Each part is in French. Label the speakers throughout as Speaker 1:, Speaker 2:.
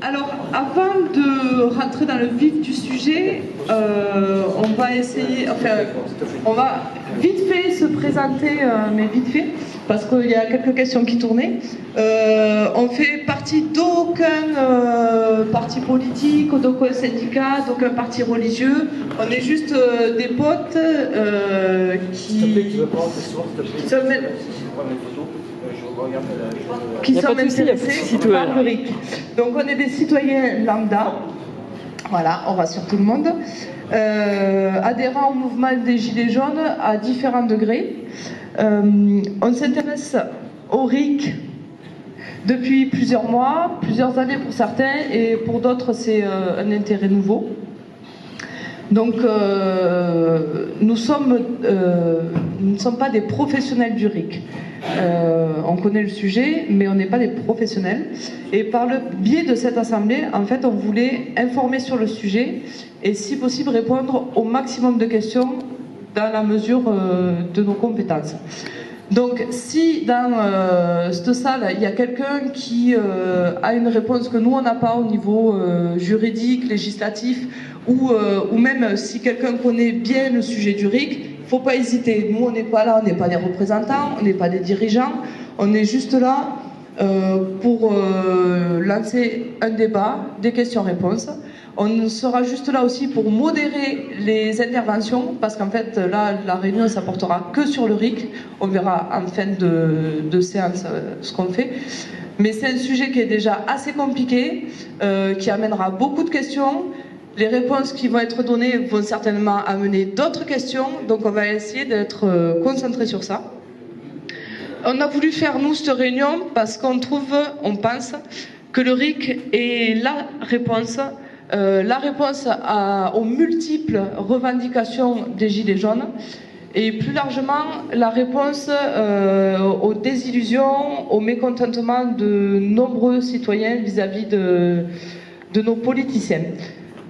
Speaker 1: Alors, avant de rentrer dans le vif du sujet, on va essayer, enfin, on va vite fait se présenter, mais vite fait, parce qu'il y a quelques questions qui tournaient. On fait partie d'aucun parti politique, d'aucun syndicat, d'aucun parti religieux. On est juste des potes qui sont intéressés par le RIC. Donc on est des citoyens lambda, voilà, on rassure tout le monde, adhérents au mouvement des Gilets jaunes à différents degrés. On s'intéresse au RIC depuis plusieurs mois, plusieurs années pour certains, et pour d'autres c'est un intérêt nouveau. Donc nous ne sommes pas des professionnels du RIC. On connaît le sujet, mais on n'est pas des professionnels. Et par le biais de cette assemblée, en fait, on voulait informer sur le sujet et, si possible, répondre au maximum de questions dans la mesure de nos compétences. Donc, si dans cette salle, il y a quelqu'un qui a une réponse que nous, on n'a pas au niveau juridique, législatif, ou même si quelqu'un connaît bien le sujet du RIC, il ne faut pas hésiter. Nous, on n'est pas là, on n'est pas des représentants, on n'est pas des dirigeants, on est juste là pour lancer un débat, des questions-réponses. On sera juste là aussi pour modérer les interventions, parce qu'en fait, là, la réunion ne s'apportera que sur le RIC. On verra en fin de séance ce qu'on fait. Mais c'est un sujet qui est déjà assez compliqué, qui amènera beaucoup de questions. Les réponses qui vont être données vont certainement amener d'autres questions, donc on va essayer d'être concentré sur ça. On a voulu faire, nous, cette réunion parce qu'on pense que le RIC est la réponse aux multiples revendications des Gilets jaunes et plus largement la réponse aux désillusions, au mécontentement de nombreux citoyens vis-à-vis de nos politiciens.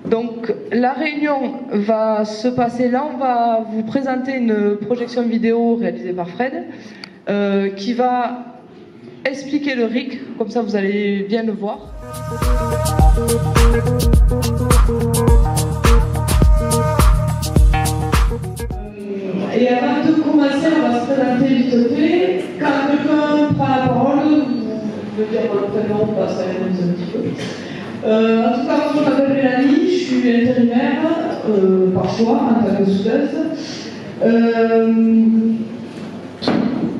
Speaker 1: Donc la réunion va se passer là, on va vous présenter une projection vidéo réalisée par Fred qui va expliquer le RIC, comme ça vous allez bien le voir. Et avant de commencer, on va se présenter vite fait. Quand quelqu'un prend la parole, vous pouvez dire votre prénom, on va s'amuser un petit peu. En tout cas, moi je m'appelle Mélanie, je suis intérimaire par choix en tant que soudeuse.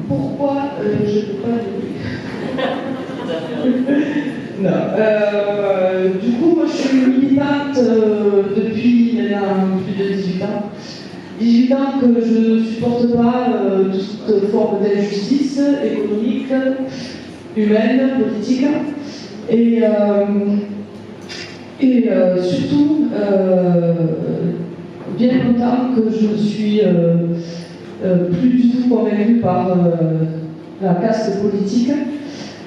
Speaker 1: Pourquoi je ne peux pas non. Du coup, moi je suis militante depuis maintenant plus de 18 ans. 18 ans que je ne supporte pas toute forme d'injustice économique, humaine, politique. Et surtout, bien longtemps que je ne suis plus du tout convaincue par la caste politique.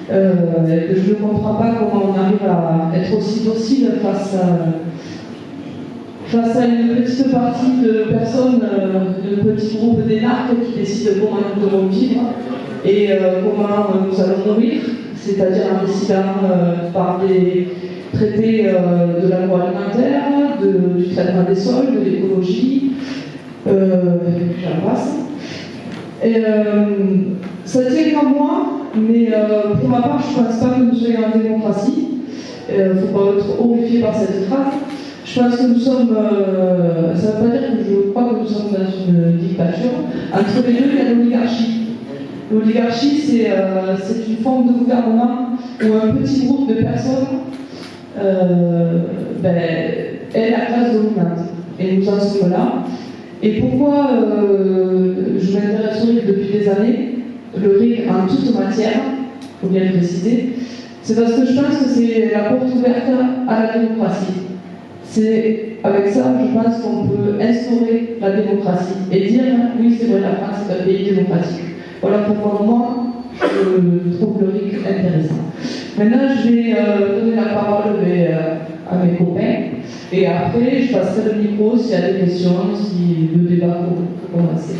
Speaker 1: Je ne comprends pas comment on arrive à être aussi docile face à une petite partie de personnes, de petits groupes d'énarques qui décident comment nous devons vivre et comment nous allons mourir, c'est-à-dire en décidant par des traités de l'agroalimentaire, du traitement des sols, de l'écologie, j'en passe. Ça tient qu'à moi, mais pour ma part, je ne pense pas que nous soyons en démocratie. Il ne faut pas être horrifié par cette phrase. Je pense que nous sommes, ça ne veut pas dire que je crois que nous sommes dans une dictature. Entre les deux, il y a l'oligarchie. L'oligarchie, c'est une forme de gouvernement où un petit groupe de personnes est la classe dominante. Et nous en sommes là. Et pourquoi je m'intéresse au RIC depuis des années, le RIC en toute matière, il faut bien le préciser, c'est parce que je pense que c'est la porte ouverte à la démocratie. C'est avec ça, je pense qu'on peut instaurer la démocratie et dire oui, c'est vrai, la France est un pays démocratique. Voilà pourquoi moi, je trouve le RIC intéressant. Maintenant, je vais donner la parole à mes copains et après, je passerai le micro s'il y a des questions, si le débat
Speaker 2: Pour moi, c'est tout.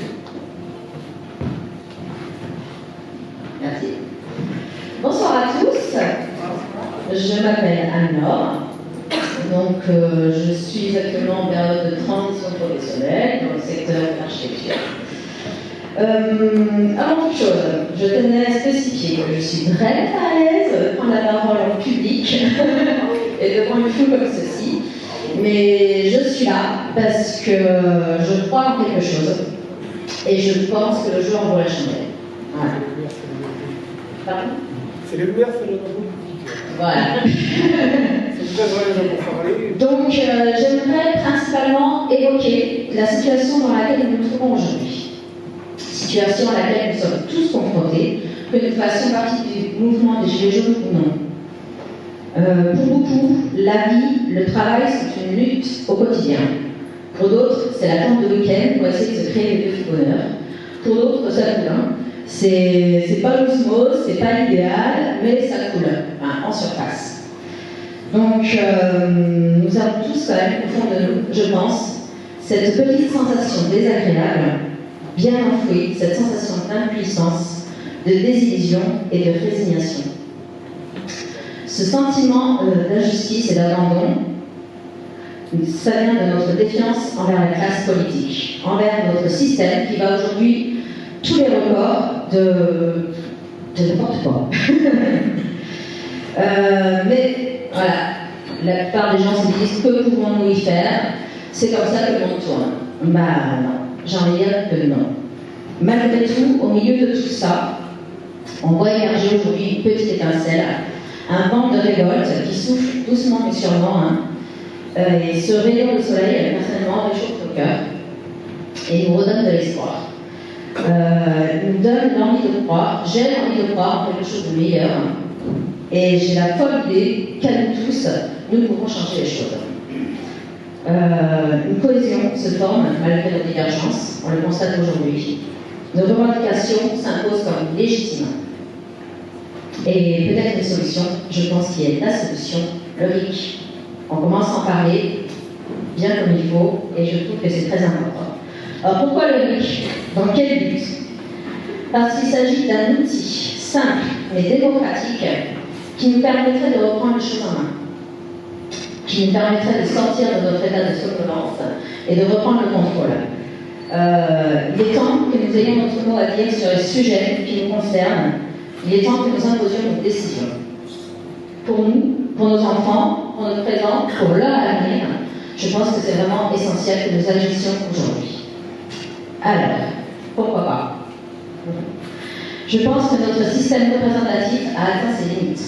Speaker 2: Merci. Bonsoir à tous. Je m'appelle Anne-Laure. Donc, je suis actuellement en période de transition professionnelle dans le secteur de l'architecture. Avant toute chose, je tenais à spécifier que je suis très à l'aise de prendre la parole en public et devant une foule comme ceci. Mais je suis là parce que je crois en quelque chose et je pense que le jour en vaut la chandelle. Voilà. Pardon ?
Speaker 3: C'est les lumières, c'est le nom.
Speaker 2: Voilà.
Speaker 3: C'est très vrai pour parler.
Speaker 2: Donc, j'aimerais principalement évoquer la situation dans laquelle nous nous trouvons aujourd'hui. Situation à laquelle nous sommes tous confrontés, que nous fassions partie du mouvement des Gilets jaunes ou non. Pour beaucoup, la vie, le travail, c'est une lutte au quotidien. Pour d'autres, c'est l'attente de week-end pour essayer de se créer le petit bonheur. Pour d'autres, ça coule. C'est pas l'osmose, c'est pas l'idéal, mais ça coule en surface. Donc, nous avons tous quand même, au fond de nous, je pense, cette petite sensation désagréable, bien enfouie, cette sensation d'impuissance, de désillusion et de résignation. Ce sentiment d'injustice et d'abandon, ça vient de notre défiance envers la classe politique, envers notre système qui va aujourd'hui tous les records de n'importe quoi. Mais voilà, la plupart des gens se disent que pouvons-nous y faire? C'est comme ça que le monde tourne. Bah non, j'ai envie de dire que non. Malgré tout, au milieu de tout ça, on voit émerger aujourd'hui une petite étincelle, un vent de révolte qui souffle doucement mais sûrement. Et ce rayon de soleil, personnellement, réchauffe le cœur et nous redonne de l'espoir. Nous donne l'envie de croire, j'ai l'envie de croire en quelque chose de meilleur. Et j'ai la folle idée qu'à nous tous, nous pouvons changer les choses. Une cohésion se forme malgré nos divergences, on le constate aujourd'hui. Nos revendications s'imposent comme légitimes. Et peut-être une solution, je pense qu'il y a la solution, le RIC. On commence à en parler bien comme il faut, et je trouve que c'est très important. Alors pourquoi le RIC? Dans quel but? Parce qu'il s'agit d'un outil simple mais démocratique qui nous permettrait de reprendre les choses en main, qui nous permettrait de sortir de notre état de somnolence et de reprendre le contrôle. Il est temps que nous ayons notre mot à dire sur les sujets qui nous concernent. Il est temps que nous imposions nos décisions. Pour nous, pour nos enfants, pour notre présent, pour leur avenir, je pense que c'est vraiment essentiel que nous agissions aujourd'hui. Alors, pourquoi pas? Je pense que notre système représentatif a atteint ses limites.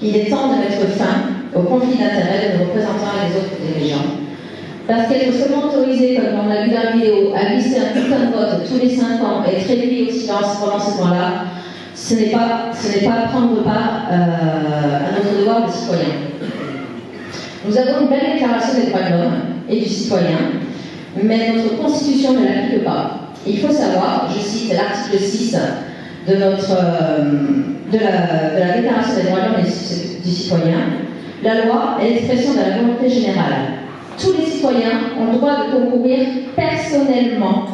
Speaker 2: Il est temps de mettre fin au conflit d'intérêts de nos représentants et des autres dirigeants. Parce qu'être seulement autorisé, comme on l'a vu dans la vidéo, à glisser un bulletin de vote tous les 5 ans et être réduit au silence pendant ce temps-là, ce n'est pas prendre part à notre devoir de citoyen. Nous avons une belle déclaration des droits de l'homme et du citoyen, mais notre constitution ne l'applique pas. Il faut savoir, je cite l'article 6 de la déclaration des droits de l'homme et du citoyen, la loi est l'expression de la volonté générale. Tous les citoyens ont le droit de concourir personnellement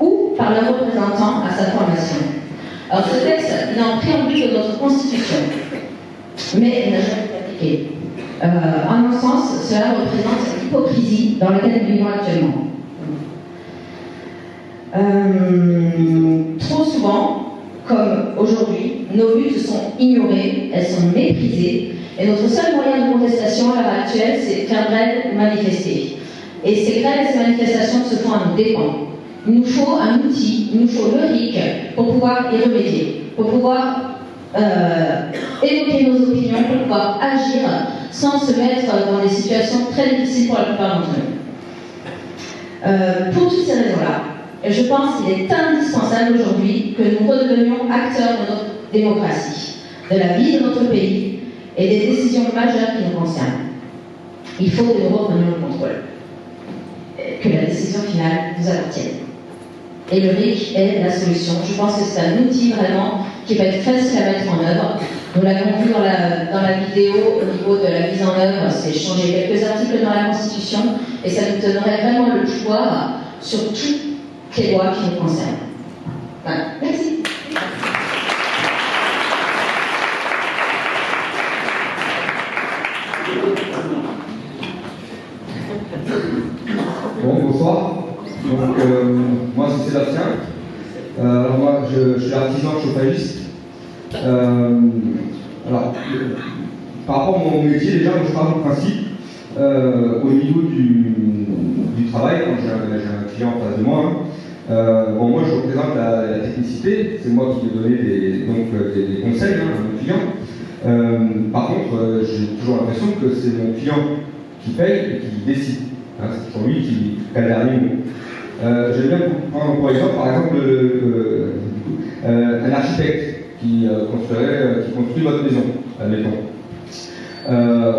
Speaker 2: ou par leur représentant à sa formation. Alors ce texte, il est en préambule de notre constitution, mais il n'a jamais été appliqué. À mon sens, cela représente l'hypocrisie dans laquelle nous vivons actuellement. Trop souvent, comme aujourd'hui, nos luttes sont ignorées, elles sont méprisées, et notre seul moyen de contestation à l'heure actuelle, c'est faire grève ou manifester. Et ces grèves et ces manifestations se font à nos dépens. Il nous faut un outil, il nous faut le RIC pour pouvoir y remédier, pour pouvoir évoquer nos opinions, pour pouvoir agir sans se mettre dans des situations très difficiles pour la plupart d'entre nous. Pour toutes ces raisons-là, je pense qu'il est indispensable aujourd'hui que nous redevenions acteurs de notre démocratie, de la vie de notre pays et des décisions majeures qui nous concernent. Il faut que nous reprenions le contrôle, que la décision finale nous appartienne. Et le RIC est la solution. Je pense que c'est un outil vraiment qui va être facile à mettre en œuvre. Nous l'avons vu dans la vidéo au niveau de la mise en œuvre, c'est changer quelques articles dans la Constitution et ça nous donnerait vraiment le pouvoir sur tout qui nous concerne. Voilà. Merci.
Speaker 4: Bon, bonsoir. Donc, moi c'est Sébastien. Alors moi je suis artisan chauffagiste. Alors, par rapport à mon métier, déjà, moi, je parle du principe au niveau du travail, quand j'ai un client en face de moi. Bon, moi je représente la technicité, c'est moi qui vais donner des conseils à mon client. Par contre, j'ai toujours l'impression que c'est mon client qui paye et qui décide. C'est toujours lui qui a le dernier mot. J'aime bien prendre pour exemple, un architecte qui construit votre maison, admettons.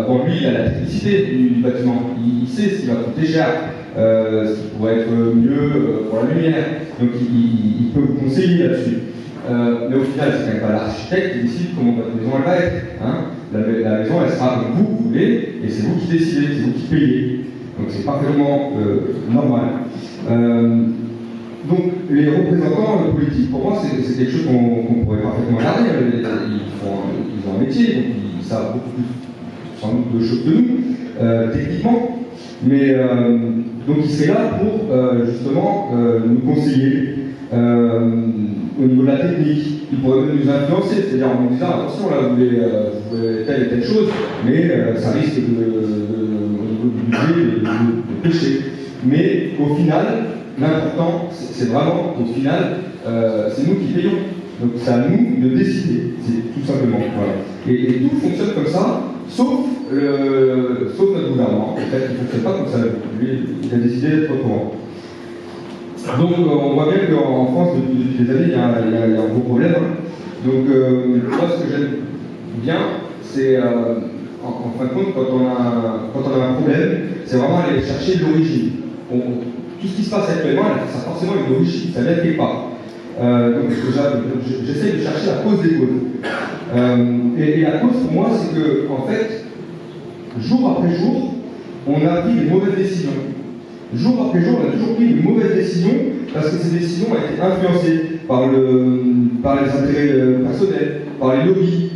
Speaker 4: Bon, lui, il a la technicité du bâtiment. Il sait ce qui va coûter cher, ce qui pourrait être mieux pour la lumière. Donc, il peut vous conseiller là-dessus. Mais au final, c'est quand même pas l'architecte qui décide comment votre maison elle va être. La maison, elle sera comme vous voulez, et c'est vous qui décidez, c'est vous qui payez. Donc, c'est parfaitement normal. Donc, les représentants politiques, pour moi, c'est quelque chose qu'on pourrait parfaitement garder. Ils ont un métier, donc ils savent beaucoup plus, sans doute, de choses que nous, techniquement. Mais donc, ils seraient là pour justement nous conseiller au niveau de la technique. Ils pourraient même nous influencer, c'est-à-dire en nous disant attention, là, vous voulez telle et telle chose, mais ça risque au niveau du budget de pêcher. Mais au final, l'important, c'est vraiment, au final, c'est nous qui payons. Donc c'est à nous de décider, c'est tout simplement. Voilà. Et tout fonctionne comme ça, sauf notre gouvernement. En fait, il ne fonctionne pas comme ça. Lui, il a décidé d'être au courant. Donc on voit bien qu'en France, depuis des années, il y a un gros problème. Donc moi, ce que j'aime bien, c'est, en fin de compte, quand on a un problème, c'est vraiment aller chercher l'origine. Tout ce qui se passe actuellement, ça a forcément une origine, ça vient de quelque part. Donc j'essaie de chercher la cause des causes. Et la cause pour moi, c'est que, en fait, jour après jour, on a pris des mauvaises décisions. Jour après jour, on a toujours pris de mauvaises décisions parce que ces décisions ont été influencées par les intérêts personnels, par les lobbies,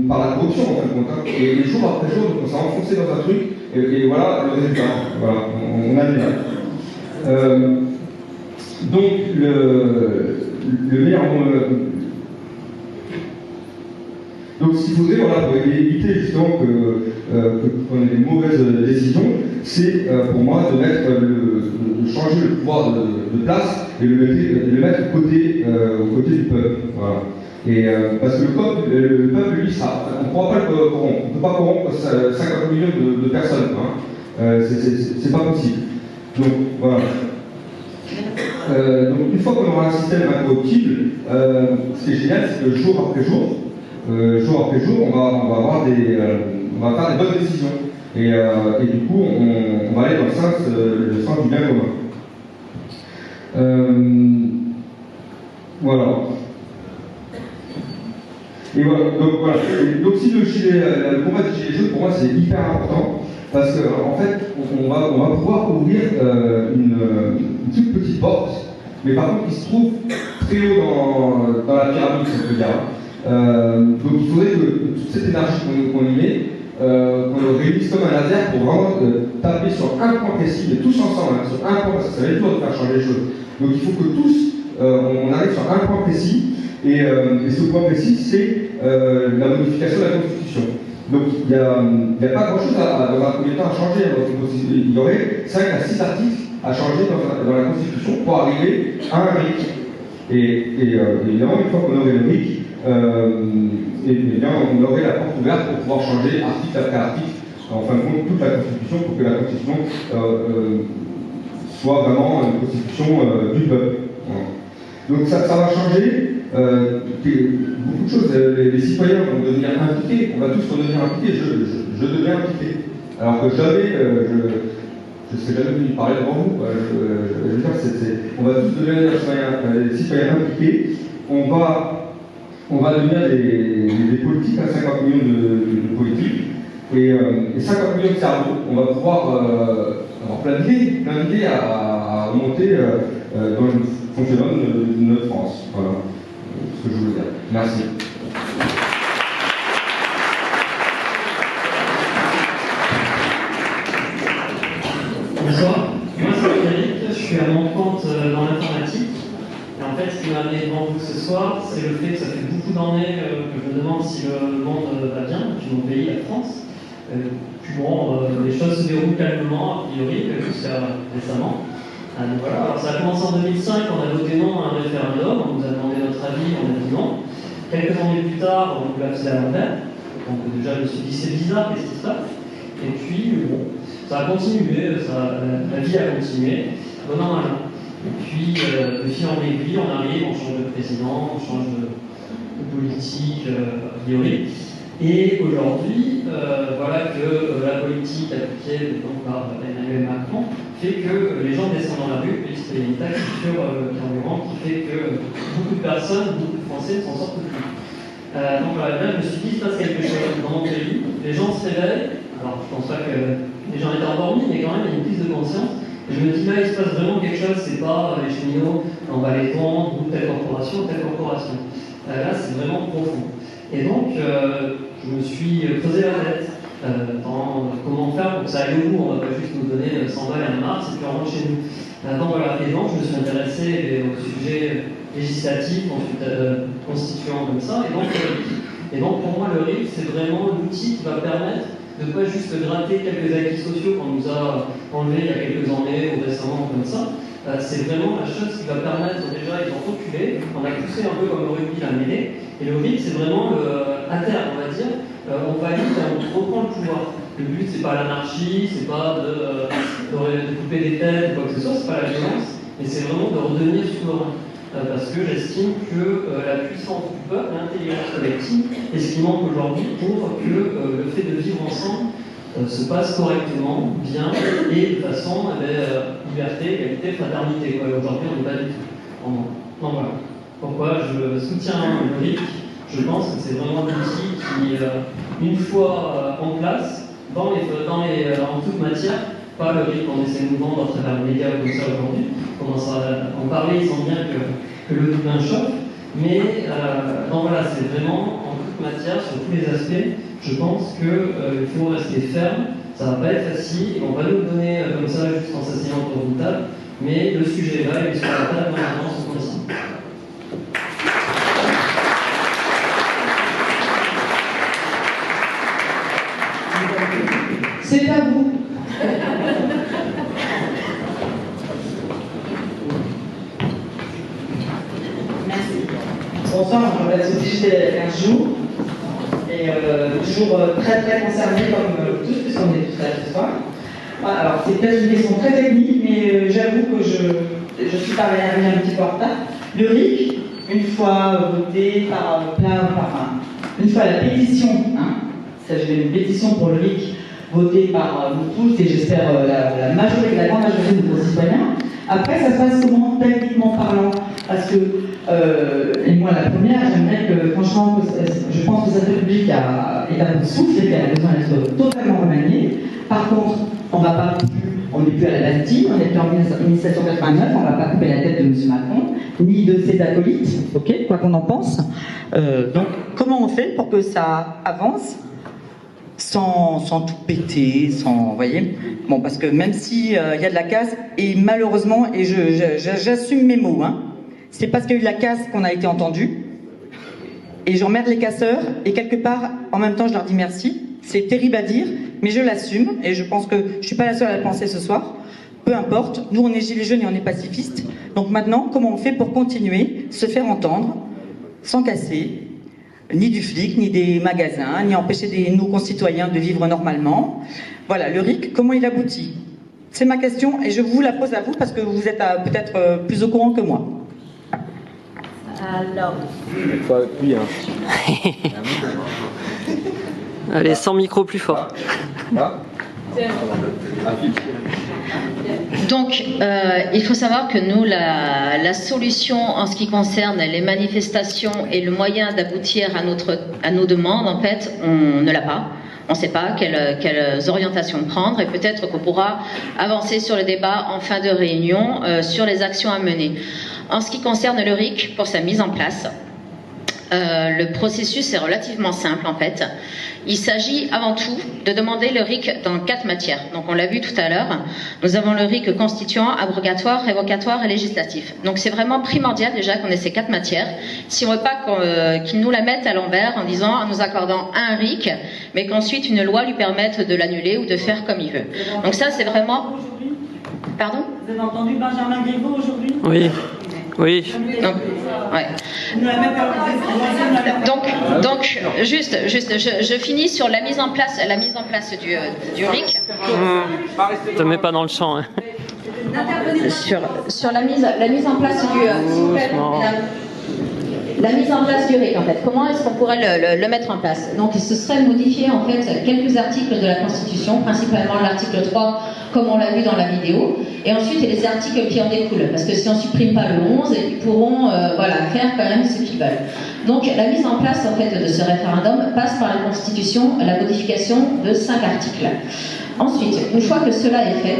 Speaker 4: par la corruption en fin de compte. Et jour après jour, on s'est enfoncé dans un truc, et voilà le résultat. Voilà, on a des donc le meilleur. Donc ce qu'il faudrait, voilà, pour éviter justement qu'on ait des mauvaises décisions, c'est pour moi de changer le pouvoir de place et le mettre aux côtés du peuple. Voilà. Et parce que le peuple, lui, on ne pourra pas le corrompre. On ne peut pas corrompre 50 millions de personnes. C'est pas possible. Donc voilà. Donc une fois qu'on aura un système incorruptible, ce qui est génial, c'est que jour après jour, on va faire des bonnes décisions. Et du coup, on va aller dans le sens du bien commun. Voilà. Et voilà. Donc si le combat des gilets jaunes, pour moi, c'est hyper important. Parce qu'en fait, on va pouvoir ouvrir une toute petite porte, mais par contre qui se trouve très haut dans la pyramide, si on peut dire. Donc il faudrait que toute cette énergie qu'on y met, qu'on le réunisse comme un laser pour vraiment taper sur un point précis, mais tous ensemble, sur un point, parce que ça va être dur de faire changer les choses. Donc il faut que tous, on arrive sur un point précis, et ce point précis, c'est la modification de la Constitution. Donc il n'y a pas grand-chose dans un premier temps à changer. Il y aurait 5 à 6 articles à changer dans la Constitution pour arriver à un RIC. Et évidemment, une fois qu'on aurait le RIC, on aurait la porte ouverte pour pouvoir changer article après article, en fin de compte, toute la Constitution, pour que la Constitution soit vraiment une Constitution du peuple. Voilà. Donc ça va changer beaucoup de choses. Les citoyens vont devenir impliqués, on va tous redevenir impliqués. Je deviens impliqué. Alors que jamais, je ne serais jamais venu parler devant vous. Je veux dire, on va tous devenir des citoyens impliqués. On va devenir des politiques, 50 millions de politiques, et 50 millions de cerveaux. On va pouvoir avoir plein d'idées à à remonter dans le fonctionnement de notre France. Voilà ce que je voulais dire. Merci.
Speaker 5: Bonsoir, moi c'est Frédéric, je suis à mon compte dans l'informatique. Et en fait, ce qui m'a amené devant vous ce soir, c'est le fait que ça fait beaucoup d'années que je me demande si le monde va bien, depuis mon pays, la France. Puis bon, les choses se déroulent calmement, a priori, jusqu'à récemment. Donc voilà, alors ça a commencé en 2005, on a voté non à un référendum, on nous a demandé notre avis, on a dit non. Quelques années plus tard, on nous l'a fait à l'envers. Donc déjà, je me suis dit, c'est bizarre, qu'est-ce qui se passe? Et puis, bon, ça a continué, la vie a continué, bon an, mal an. Et puis, de fil en aiguille, on arrive, on change de président, on change de politique, a priori. Et aujourd'hui, voilà que la politique appliquée donc, par Emmanuel Macron fait que les gens descendent dans la rue et il y a une taxe sur le carburant qui fait que beaucoup de personnes, beaucoup de Français ne s'en sortent plus. Donc voilà, là, je me suis dit, il se passe quelque chose dans mon pays, les gens se réveillent, alors je pense pas que les gens étaient endormis, mais quand même il y a une prise de conscience. Et je me dis là, il se passe vraiment quelque chose, c'est pas les cheminots, on va les vendre, ou telle corporation, telle corporation. Là, c'est vraiment profond. Et donc, je me suis creusé la tête dans comment faire pour que ça aille au bout. On ne va pas juste nous donner 100 balles à un mars et puis on rentre chez nous. Donc voilà, et donc je me suis intéressé au sujet législatif, ensuite constituant comme ça. Et donc pour moi, le RIC, c'est vraiment l'outil qui va permettre de ne pas juste gratter quelques acquis sociaux qu'on nous a enlevés il y a quelques années ou récemment comme ça. C'est vraiment la chose qui va permettre, déjà, ils ont reculé, on a poussé un peu comme le rugby la mêlée, et le RIC, c'est vraiment, à terme, on va dire, on valide et on reprend le pouvoir. Le but, c'est pas l'anarchie, c'est pas de couper des têtes ou quoi que ce soit, c'est pas la violence, mais c'est vraiment de redevenir souverain. Parce que j'estime que la puissance du peuple, l'intelligence collective, est ce qui manque aujourd'hui pour que le fait de vivre ensemble se passe correctement, bien, et de façon liberté, égalité, fraternité. Aujourd'hui, on n'est pas du tout. Donc voilà. Pourquoi je soutiens le RIC? Je pense que c'est vraiment l'outil qui, une fois en place, en toute matière, pas le RIC qu'on essaie de nous vendre à travers les médias comme ça aujourd'hui, on commence à en parler, ils sentent bien que le doublin chauffe, mais donc voilà, c'est vraiment en toute matière, sur tous les aspects, je pense qu'il faut rester ferme, ça va pas être facile, on va nous le donner comme ça, juste en s'asseyant autour d'une table, mais le sujet est là, il est sur la table, maintenant, on se continue.
Speaker 6: C'est à vous. Merci. Bonsoir, je m'appelle Sophie, j'étais 15 jours. Et toujours très très concernée comme tous, puisqu'on est tous là ce soir. Voilà, alors c'est peut-être une question très technique, mais j'avoue que je suis arrivée un petit peu en retard. Le RIC, une fois voté une fois la pétition, il s'agit d'une pétition pour le RIC, votée par nous tous et j'espère la grande majorité de nos citoyens. Après, ça se passe comment, techniquement parlant? Parce que, et moi la première, j'aimerais que, franchement, je pense que cette République est à bout de souffle et qu'elle a besoin d'être totalement remaniée. Par contre, on n'est plus à la Bastille, on n'est plus en 1789, on ne va pas couper la tête de M. Macron, ni de ses acolytes, ok, quoi qu'on en pense. Donc, comment on fait pour que ça avance sans tout péter, vous voyez? Bon, parce que même s'il y a de la casse, et malheureusement, et j'assume mes mots, c'est parce qu'il y a eu de la casse qu'on a été entendu, et j'emmerde les casseurs, et quelque part, en même temps, je leur dis merci. C'est terrible à dire, mais je l'assume, et je pense que je ne suis pas la seule à le penser ce soir. Peu importe, nous on est gilets jaunes et on est pacifistes. Donc maintenant, comment on fait pour continuer, se faire entendre, sans casser, ni du flic, ni des magasins, ni empêcher nos concitoyens de vivre normalement? Voilà, le RIC, comment il aboutit? C'est ma question, et je vous la pose à vous, parce que vous êtes peut-être plus au courant que moi.
Speaker 7: Alors...
Speaker 8: Il faut appuyer,
Speaker 7: Allez, sans micro plus fort.
Speaker 2: Donc, il faut savoir que nous, la solution en ce qui concerne les manifestations et le moyen d'aboutir à nos demandes, en fait, on ne l'a pas. On ne sait pas quelles orientations prendre et peut-être qu'on pourra avancer sur le débat en fin de réunion sur les actions à mener. En ce qui concerne le RIC, pour sa mise en place, le processus est relativement simple en fait. Il s'agit avant tout de demander le RIC dans 4 matières. Donc on l'a vu tout à l'heure, nous avons le RIC constituant, abrogatoire, révocatoire et législatif. Donc c'est vraiment primordial déjà qu'on ait ces 4 matières. Si on ne veut pas qu'ils nous la mettent à l'envers en disant, en nous accordant un RIC, mais qu'ensuite une loi lui permette de l'annuler ou de faire comme il veut. Donc ça c'est vraiment... Pardon ?
Speaker 8: Vous avez entendu Benjamin Guégaud aujourd'hui ?
Speaker 7: Oui. Oui.
Speaker 2: Donc, ouais. Donc, juste, je finis sur la mise en place du RIC.
Speaker 7: Ne te mets pas dans le champ. Hein.
Speaker 2: Sur la mise en place la mise en place du RIC, en fait. Comment est-ce qu'on pourrait le mettre en place? Donc, ce serait modifier, en fait, quelques articles de la Constitution, principalement l'article 3, comme on l'a vu dans la vidéo, et ensuite, il y a les articles qui en découlent, parce que si on ne supprime pas le 11, ils pourront faire quand même ce qu'ils veulent. Donc, la mise en place, en fait, de ce référendum passe par la Constitution, la modification de 5 articles. Ensuite, une fois que cela est fait,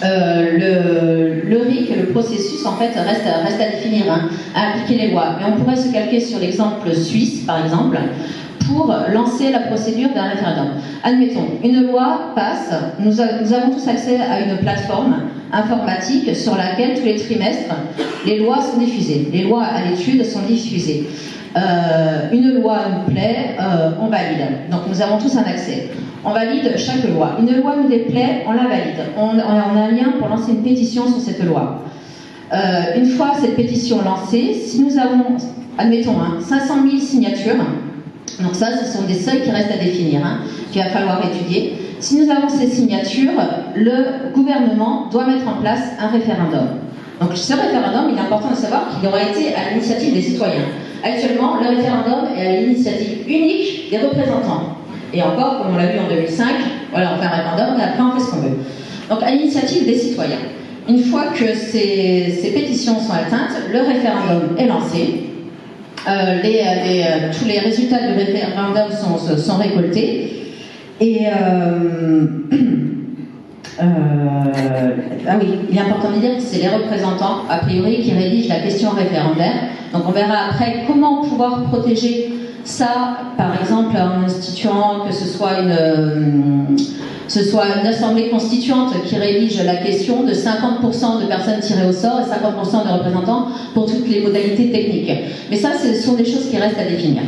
Speaker 2: le RIC, le processus, en fait, reste à définir, hein, à appliquer les lois. Mais on pourrait se calquer sur l'exemple suisse, par exemple, pour lancer la procédure d'un référendum. Admettons, une loi passe, nous avons tous accès à une plateforme informatique sur laquelle tous les trimestres, les lois sont diffusées. Les lois à l'étude sont diffusées. Une loi nous plaît, on valide. Donc nous avons tous un accès. On valide chaque loi. Une loi nous déplaît, on la valide. On a un lien pour lancer une pétition sur cette loi. Une fois cette pétition lancée, si nous avons, admettons, 500 000 signatures, donc ça, ce sont des seuils qui restent à définir, qu'il va falloir étudier. Si nous avons ces signatures, le gouvernement doit mettre en place un référendum. Donc ce référendum, il est important de savoir qu'il aura été à l'initiative des citoyens. Actuellement, le référendum est à l'initiative unique des représentants. Et encore, comme on l'a vu en 2005, voilà, on fait un référendum et après on fait ce qu'on veut. Donc à l'initiative des citoyens. Une fois que ces pétitions sont atteintes, le référendum est lancé. Tous les résultats du référendum sont récoltés. Et oui, il est important de dire que c'est les représentants, a priori, qui rédigent la question référendaire. Donc on verra après comment pouvoir protéger ça, par exemple, en instituant que ce soit une assemblée constituante qui rédige la question de 50% de personnes tirées au sort et 50% de représentants pour toutes les modalités techniques. Mais ça, ce sont des choses qui restent à définir.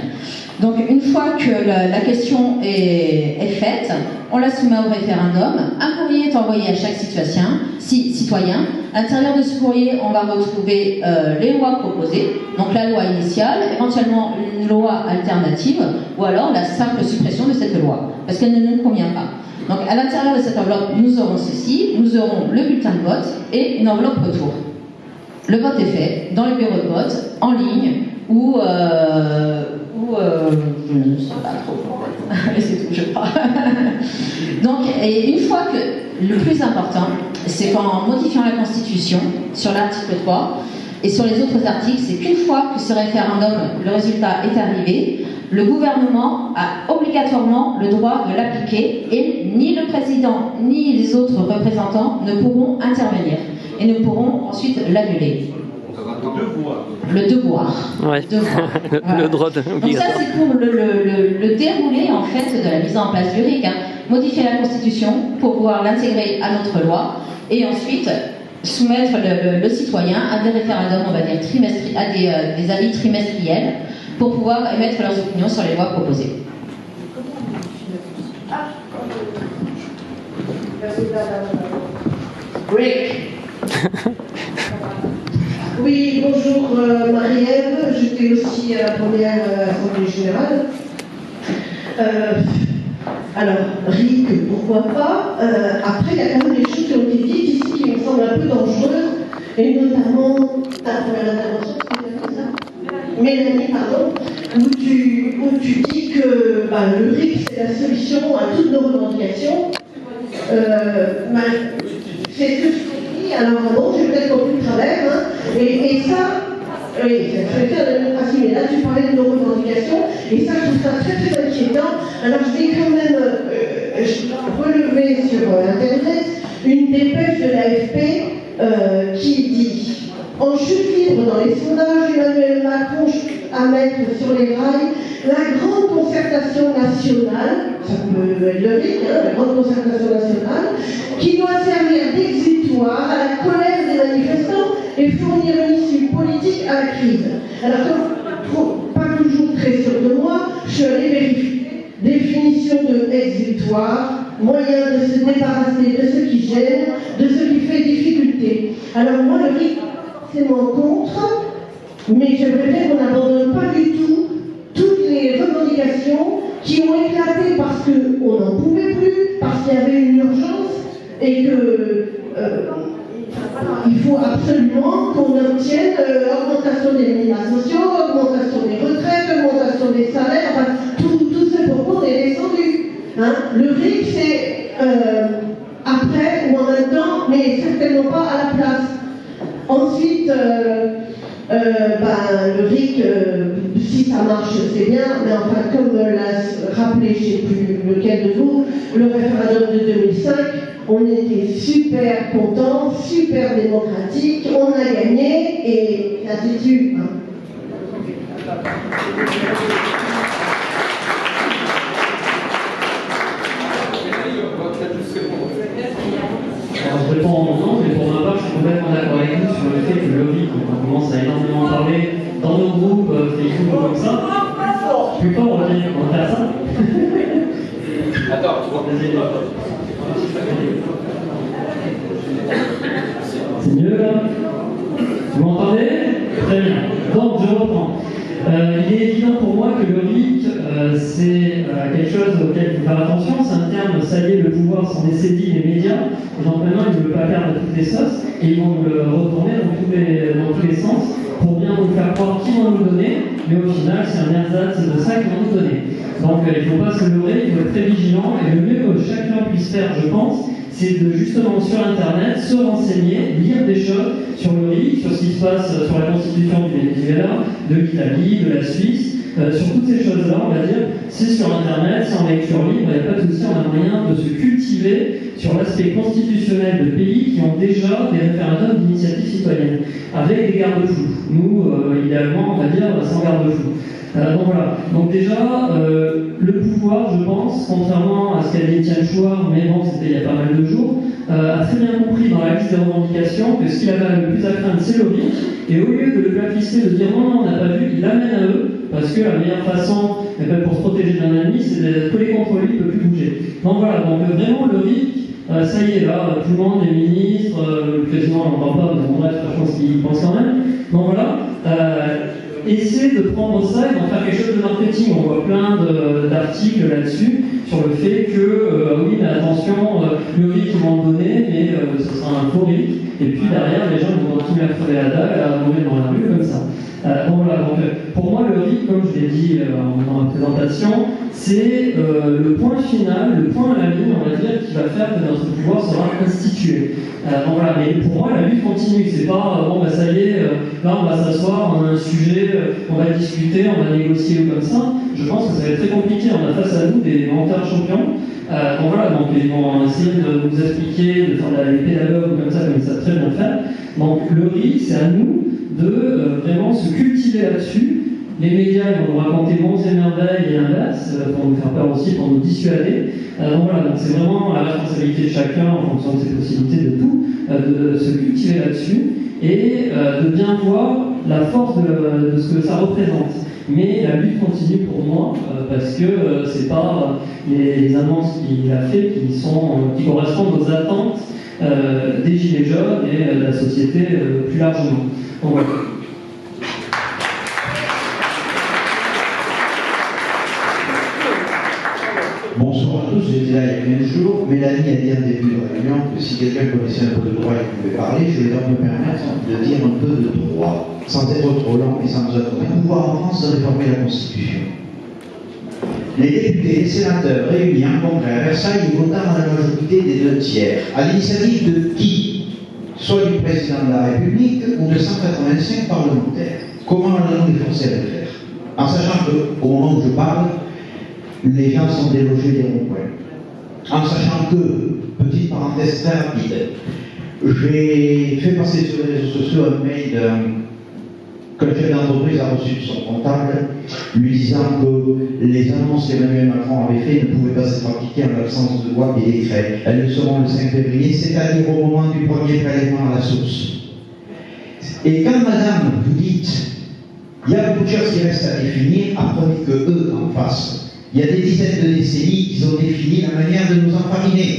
Speaker 2: Donc, une fois que la question est faite, on la soumet au référendum. Un courrier est envoyé à chaque citoyen. À l'intérieur de ce courrier, on va retrouver les lois proposées, donc la loi initiale, éventuellement une loi alternative, ou alors la simple suppression de cette loi, parce qu'elle ne nous convient pas. Donc, à l'intérieur de cette enveloppe, nous aurons ceci, nous aurons le bulletin de vote et une enveloppe retour. Le vote est fait dans le bureau de vote, en ligne, ou je ne sais pas trop, mais c'est tout, je crois. Donc, et une fois que, le plus important, c'est qu'en modifiant la Constitution, sur l'article 3, et sur les autres articles, c'est qu'une fois que ce référendum, le résultat est arrivé, le gouvernement a obligatoirement le droit de l'appliquer et ni le président ni les autres représentants ne pourront intervenir et ne pourront ensuite l'annuler. Le devoir.
Speaker 7: Ouais.
Speaker 2: Voilà.
Speaker 7: Le droit de...
Speaker 2: Donc ça, c'est pour le déroulé en fait de la mise en place du RIC. Modifier la Constitution pour pouvoir l'intégrer à notre loi et ensuite soumettre le citoyen à des référendums, on va dire à des avis trimestriels pour pouvoir émettre leurs opinions sur les lois proposées.
Speaker 9: Rick. Oui, bonjour Marie-Ève, j'étais aussi à la première Assemblée Générale. Alors, RIC, pourquoi pas. Après, il y a quand même des choses qui ont été dites ici qui me semblent un peu dangereuses, et notamment ta première intervention, c'était ça Mélanie, pardon, où tu dis que le RIC, c'est la solution à toutes nos revendications. C'est ce que tu dis, alors bon, j'ai peut-être compris le travers, et ça, oui, c'est faire de la démocratie, mais là tu parlais de nos revendications, et ça je trouve ça très très inquiétant. Alors je vais quand même sur Internet une dépêche de l'AFP qui dit « En chute libre dans les sondages, Emmanuel Macron à mettre sur les rails la grande concertation nationale, ça peut être le RIC, la grande concertation nationale, qui doit servir d'exutoire à la colère des manifestants et fournir une issue politique à la crise. » Alors, pas toujours très sûr de moi, je suis allée vérifier. Définition de exutoire, moyen de se débarrasser de ce qui gêne, de ce qui fait difficulté. Alors moi, le RIC, c'est forcément contre, mais j'aimerais bien qu'on n'abandonne pas du tout toutes les revendications qui ont éclaté parce qu'on n'en pouvait plus, parce qu'il y avait une urgence et que il faut absolument qu'on obtienne augmentation des minima sociaux, augmentation des retraites, augmentation des salaires, enfin tout ce pourquoi on est descendu. Hein. Le RIC, c'est après ou en même temps, mais certainement pas à la place. Ensuite, le RIC, si ça marche, c'est bien, mais enfin, comme l'a rappelé, je ne sais plus lequel de vous, le référendum de 2005, on était super contents, super démocratique, on a gagné, et ça s'est tu. Hein.
Speaker 5: Alors, je réponds en non, mais pour ma part, je suis complètement d'accord avec vous sur le fait que le RIC, on commence à énormément parler dans nos groupes Facebook comme ça. Plus fort, on va faire ça.
Speaker 10: Attends, tu vois.
Speaker 5: C'est mieux là? Vous m'entendez? Très bien. Donc, je reprends. Il est évident pour moi que le RIC, c'est quelque chose auquel il faut faire attention. C'est un terme, ça y est, le pouvoir s'en est saisi les médias. Et donc maintenant, ils ne veulent pas perdre toutes les sauces et ils vont le retourner dans tous les sens pour bien nous faire croire qu'ils vont nous donner, mais au final, c'est un ersatz de ça qu'ils vont nous donner. Donc il ne faut pas se leurrer, il faut être très vigilant et le mieux que chacun puisse faire, je pense, c'est de justement sur Internet se renseigner, lire des choses sur le RIC, sur ce qui se passe sur la constitution du Venezuela, de l'Italie, de la Suisse, sur toutes ces choses-là, on va dire, c'est sur Internet, c'est en lecture libre, il n'y a pas de souci, on a moyen de se cultiver sur l'aspect constitutionnel de pays qui ont déjà des référendums d'initiative citoyenne, avec des garde-fous. Nous, idéalement, on va dire, sans garde-fous. Donc voilà. Donc déjà, le pouvoir, je pense, contrairement à ce qu'a dit Étienne Chouard, mais bon, c'était il y a pas mal de jours, a très bien compris dans la liste des revendications que ce qu'il avait le plus à craindre, c'est le RIC, et au lieu de le blacklister, de dire non, on n'a pas vu, il l'amène à eux, parce que la meilleure façon, pour se protéger d'un ennemi, c'est de coller contre lui, il ne peut plus bouger. Donc voilà, donc vraiment le RIC, ça y est, là, tout le monde, les ministres, le président, on n'entend pas, mais bon, bref, je pense qu'il pense quand même. Donc voilà. Essayer de prendre ça et d'en faire quelque chose de marketing. On voit plein d'articles là-dessus sur le fait que, oui, mais attention, le RIC, ils vont le donner, mais ce sera un faux RIC. Et puis derrière, les gens vont continuer à crever la dalle, à mourir dans la rue comme ça. Donc voilà, donc, pour moi, le RIC, comme je l'ai dit dans la présentation, c'est le point final, le point à la ligne, on va dire, qui va faire que notre pouvoir sera institué. Donc voilà, mais pour moi, la lutte continue. C'est pas, bon, bah ça y est, là, on va s'asseoir, on a un sujet, on va discuter, on va négocier ou comme ça. Je pense que ça va être très compliqué. On a face à nous des menteurs champions. Donc voilà, donc ils vont essayer de nous expliquer, de faire des pédagogues comme ça, comme ils savent très bien faire. Donc le RIC, c'est à nous de vraiment se cultiver là-dessus. Les médias ils vont nous raconter bons et merveilles et l'inverse, pour nous faire peur aussi, pour nous dissuader. Donc voilà, donc c'est vraiment la responsabilité de chacun, en fonction de ses possibilités, de tout, de se cultiver là-dessus et de bien voir la force de ce que ça représente. Mais la lutte continue pour moi, parce que c'est pas les annonces qu'il a fait qui correspondent aux attentes des Gilets jaunes et de la société plus largement. Donc voilà.
Speaker 11: Bonsoir à tous, j'étais là il y a 15 jours. Mélanie a dit en début de réunion que si quelqu'un connaissait un peu de droit et pouvait parler, je vais donc me permettre de dire un peu de droit, sans être trop long et sans nous attendre. Le pouvoir en France de réformer la Constitution. Les députés et les sénateurs réunis en congrès à Versailles votèrent à la majorité des 2/3. À l'initiative de qui? Soit du président de la République ou de 185 parlementaires. Comment allons-nous les forcer à le faire? En sachant qu'au moment où je parle, les gens sont délogés des ronds-points. En sachant que petite parenthèse très rapide. J'ai fait passer sur les réseaux sociaux un mail que le chef d'entreprise a reçu de son comptable, lui disant que les annonces qu'Emmanuel Macron avait faites ne pouvaient pas s'être appliquées en l'absence de loi et décret. Elles le seront le 5 février, c'est-à-dire au moment du premier prélèvement à la source. Et quand madame, vous dites, il y a beaucoup de choses qui restent à définir, apprenez que eux, en face, il y a des dizaines de décennies, ils ont défini la manière de nous enfariner.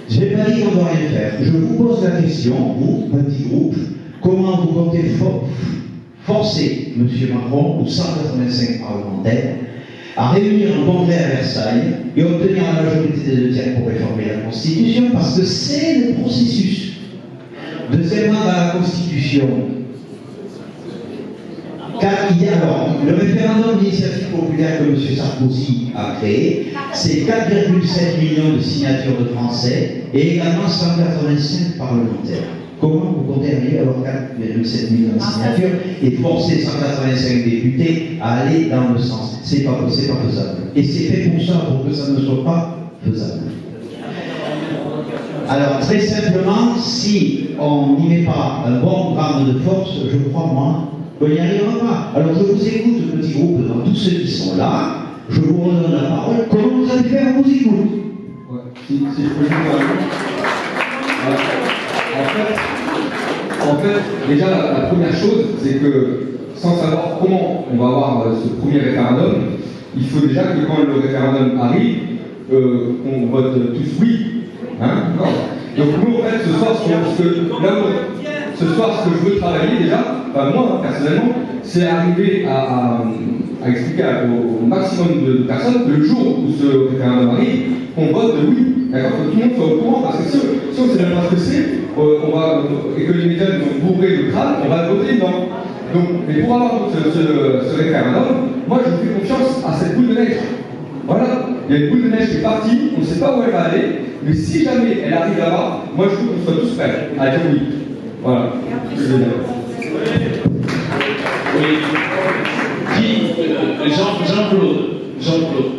Speaker 11: Je n'ai pas dit qu'on ne doit rien faire. Je vous pose la question, vous, petit groupe, comment vous comptez forcer M. Macron ou 185 parlementaires à réunir un congrès à Versailles et obtenir la majorité des 2 tiers pour réformer la Constitution, parce que c'est le processus. Deuxièmement, dans la Constitution, car il y a alors le référendum d'initiative populaire que M. Sarkozy a créé, c'est 4,7 millions de signatures de Français et également 185 parlementaires. Comment vous comptez arriver à avoir 4,7 millions de signatures et forcer 185 députés à aller dans le sens? C'est pas faisable. Et c'est fait pour ça, pour que ça ne soit pas faisable. Alors, très simplement, si on n'y met pas un bon programme de force, je crois, moi, on n'y arrivera pas. Alors, je vous écoute, petit groupe, devant tous ceux qui sont là, je vous redonne la parole. Comment vous allez faire? On vous écoute.
Speaker 4: Ouais, si je peux juste en fait, déjà, la première chose, c'est que, sans savoir comment on va avoir ce premier référendum, il faut déjà que quand le référendum arrive, on vote tous oui. Hein? Non. Donc nous, en fait, ce soir, ce que je veux travailler déjà, enfin moi, personnellement, c'est arriver à expliquer au maximum de personnes que le jour où ce référendum arrive, on vote oui. D'accord? Que tout le monde soit au courant, parce que si on ne sait même pas ce que c'est, et que les médias vont bourrer le crâne, on va voter non. Donc, mais pour avoir ce référendum, moi je fais confiance à cette boule de neige. Voilà, il y a une boule de neige qui est partie, on ne sait pas où elle va aller, mais si jamais elle arrive là-bas, moi je veux qu'on soit tous prêts à dire oui. Voilà.
Speaker 10: Oui. Jean-Claude,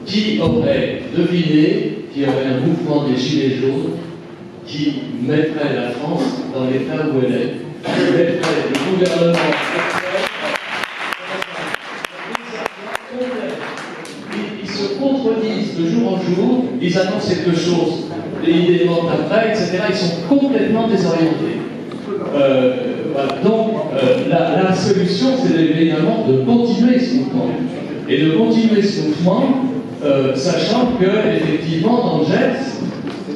Speaker 10: qui aurait deviné qu'il y aurait un mouvement des Gilets jaunes qui mettrait la France dans l'état où elle est, qui mettrait le gouvernement. Ils se contredisent de jour en jour, ils annoncent quelque chose, et ils démentent après, etc. Ils sont complètement désorientés. Voilà. Donc, la solution, c'est évidemment de continuer ce mouvement. Et de continuer ce mouvement, sachant que, effectivement, dans le Gers,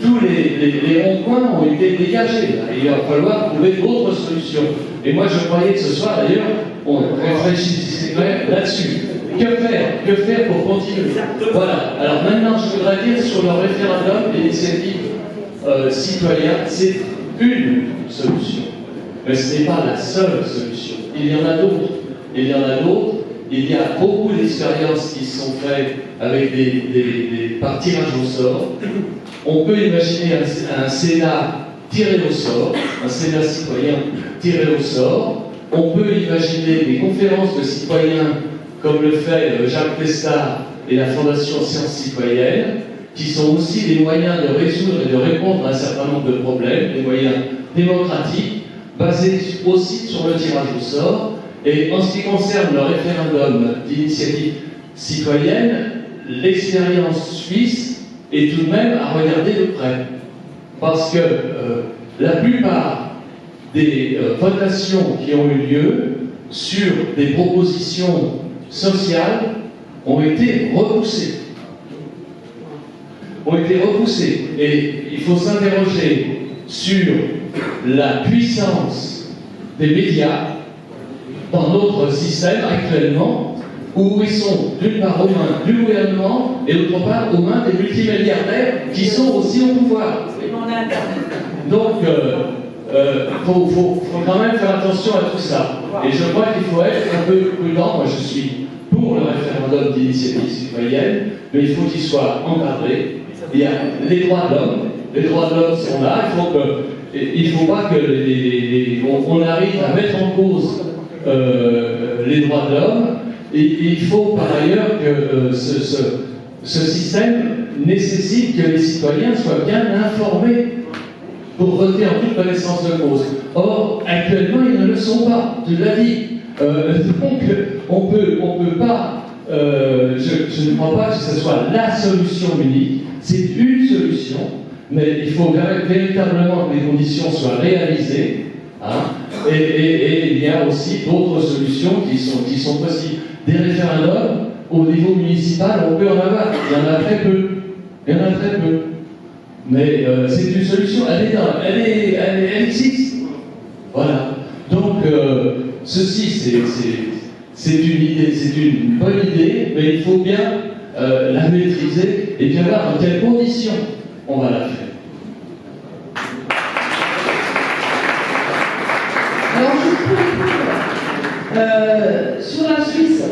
Speaker 10: tous les ronds-points ont été dégagés. Et il va falloir trouver d'autres solutions. Et moi, je croyais que ce soir, d'ailleurs, on réfléchissait là-dessus. Que faire pour continuer? Voilà. Alors maintenant, je voudrais dire sur le référendum d'initiative citoyenne, c'est une solution. Mais ce n'est pas la seule solution. Il y en a d'autres. Il y a beaucoup d'expériences qui sont faites avec par tirage au sort. On peut imaginer un Sénat tiré au sort, un Sénat citoyen tiré au sort. On peut imaginer des conférences de citoyens comme le fait Jacques Testard et la Fondation Sciences Citoyennes, qui sont aussi des moyens de résoudre et de répondre à un certain nombre de problèmes, des moyens démocratiques, basés aussi sur le tirage au sort. Et en ce qui concerne le référendum d'initiative citoyenne, l'expérience suisse est tout de même à regarder de près. Parce que la plupart des votations qui ont eu lieu sur des propositions sociales ont été repoussées. Et il faut s'interroger sur la puissance des médias dans notre système actuellement, où ils sont d'une part aux mains du gouvernement et d'autre part aux mains des multimilliardaires qui sont aussi au pouvoir. Donc, faut quand même faire attention à tout ça. Et je crois qu'il faut être un peu prudent. Moi, je suis pour le référendum d'initiative citoyenne, mais il faut qu'il soit encadré. Il y a les droits de l'homme. Les droits de l'homme sont là. Il ne faut pas que on arrive à mettre en cause les droits de l'homme. Et il faut par ailleurs que ce système nécessite que les citoyens soient bien informés pour voter en toute connaissance de cause. Or, actuellement, ils ne le sont pas, tu l'as dit. Donc, on peut pas, je ne crois pas que ce soit la solution unique, c'est une solution, mais il faut véritablement que les conditions soient réalisées, hein, et il y a aussi d'autres solutions qui sont possibles. Des référendums, au niveau municipal, on peut en avoir, il y en a très peu. Mais c'est une solution, elle existe. Voilà. Donc, ceci, c'est une idée, c'est une bonne idée, mais il faut bien la maîtriser et bien voir dans quelles conditions on va la faire.
Speaker 1: Alors, juste pour répondre, sur la Suisse,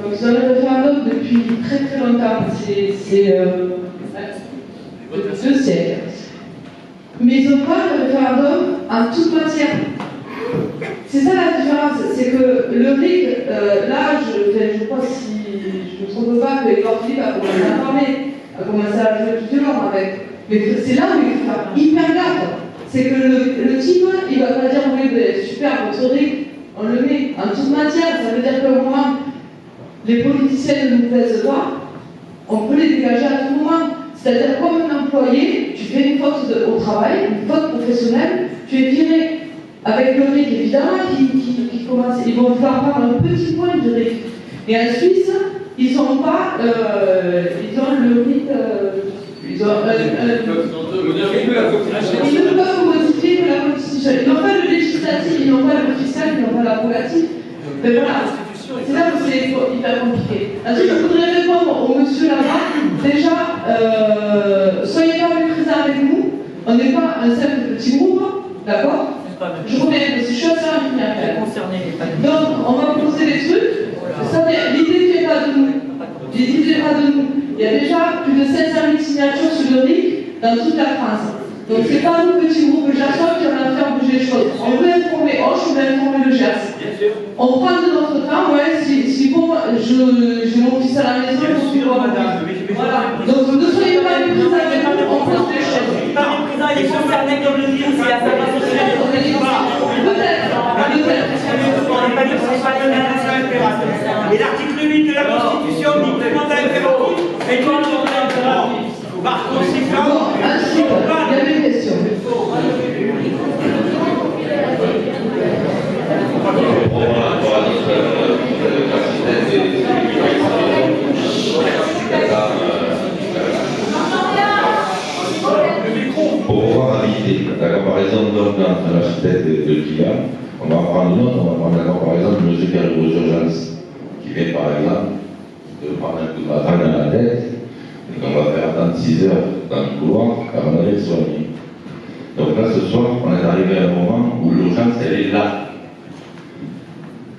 Speaker 1: donc ils ont le référendum depuis très très longtemps, c'est 2 siècles. Mais ils n'ont pas le référendum en toute matière. C'est ça la différence, c'est que le RIC, là, je crois, si je ne me trompe pas, que Edouard Philippe a commencé à parler, a commencé à jouer tout de long avec. Mais c'est là où il faut faire hyper gaffe. C'est que le type, il ne va pas dire oui, super, votre RIC, on le met en toute matière, ça veut dire qu'au moment, les politiciens ne nous plaisent pas, on peut les dégager à tout moment. C'est-à-dire, comme un employé, tu fais une faute au travail, une faute professionnelle, tu es viré. Avec le RIC, évidemment, qui commence, ils vont vouloir prendre un petit point de RIC. Et en Suisse, ils n'ont pas, ils ont le RIC, ils ne peuvent modifier que la Constitution. Ils n'ont pas le législatif, ils n'ont pas le fiscal, ils n'ont pas l'approbatif. Mais voilà, c'est là où c'est hyper compliqué. Ensuite, je voudrais répondre au monsieur là-bas. Déjà, soyez pas méprisants avec nous. On n'est pas un simple petit groupe, d'accord? Je reviens, parce que je suis assez infirmière. Donc, on va poser des trucs. L'idée ne vient pas de nous. L'idée ne vient pas de nous. Il y a déjà plus de 700 000 signatures sur le RIC dans toute la France. Donc, c'est pas nous, petits groupes Gerson, qui va faire bouger les choses. On veut informer Hoche, on veut informer le GERS. On prend de notre temps, ouais, si bon, j'ai mon fils à la maison, je suis voilà. Donc, ne soyez pas méprisants avec nous, on pose des choses.
Speaker 8: Pas méprisant, il est concerné comme le virus, il a sa façon de faire. Et l'article 8 de la Constitution dit que le mandat impératif est un mandat impératif. Par conséquent,
Speaker 1: il y avait une question.
Speaker 12: Pour pouvoir habiter, la comparaison entre l'architecte et le client, on va en prendre une autre, on va prendre la comparaison de monsieur qui arrive aux urgences, qui vient par exemple de prendre un coup de matraque dans la tête, et qu'on va faire attendre 6 heures dans le couloir, avant d'aller le soigner. Donc là, ce soir, on est arrivé à un moment où l'urgence, elle est là.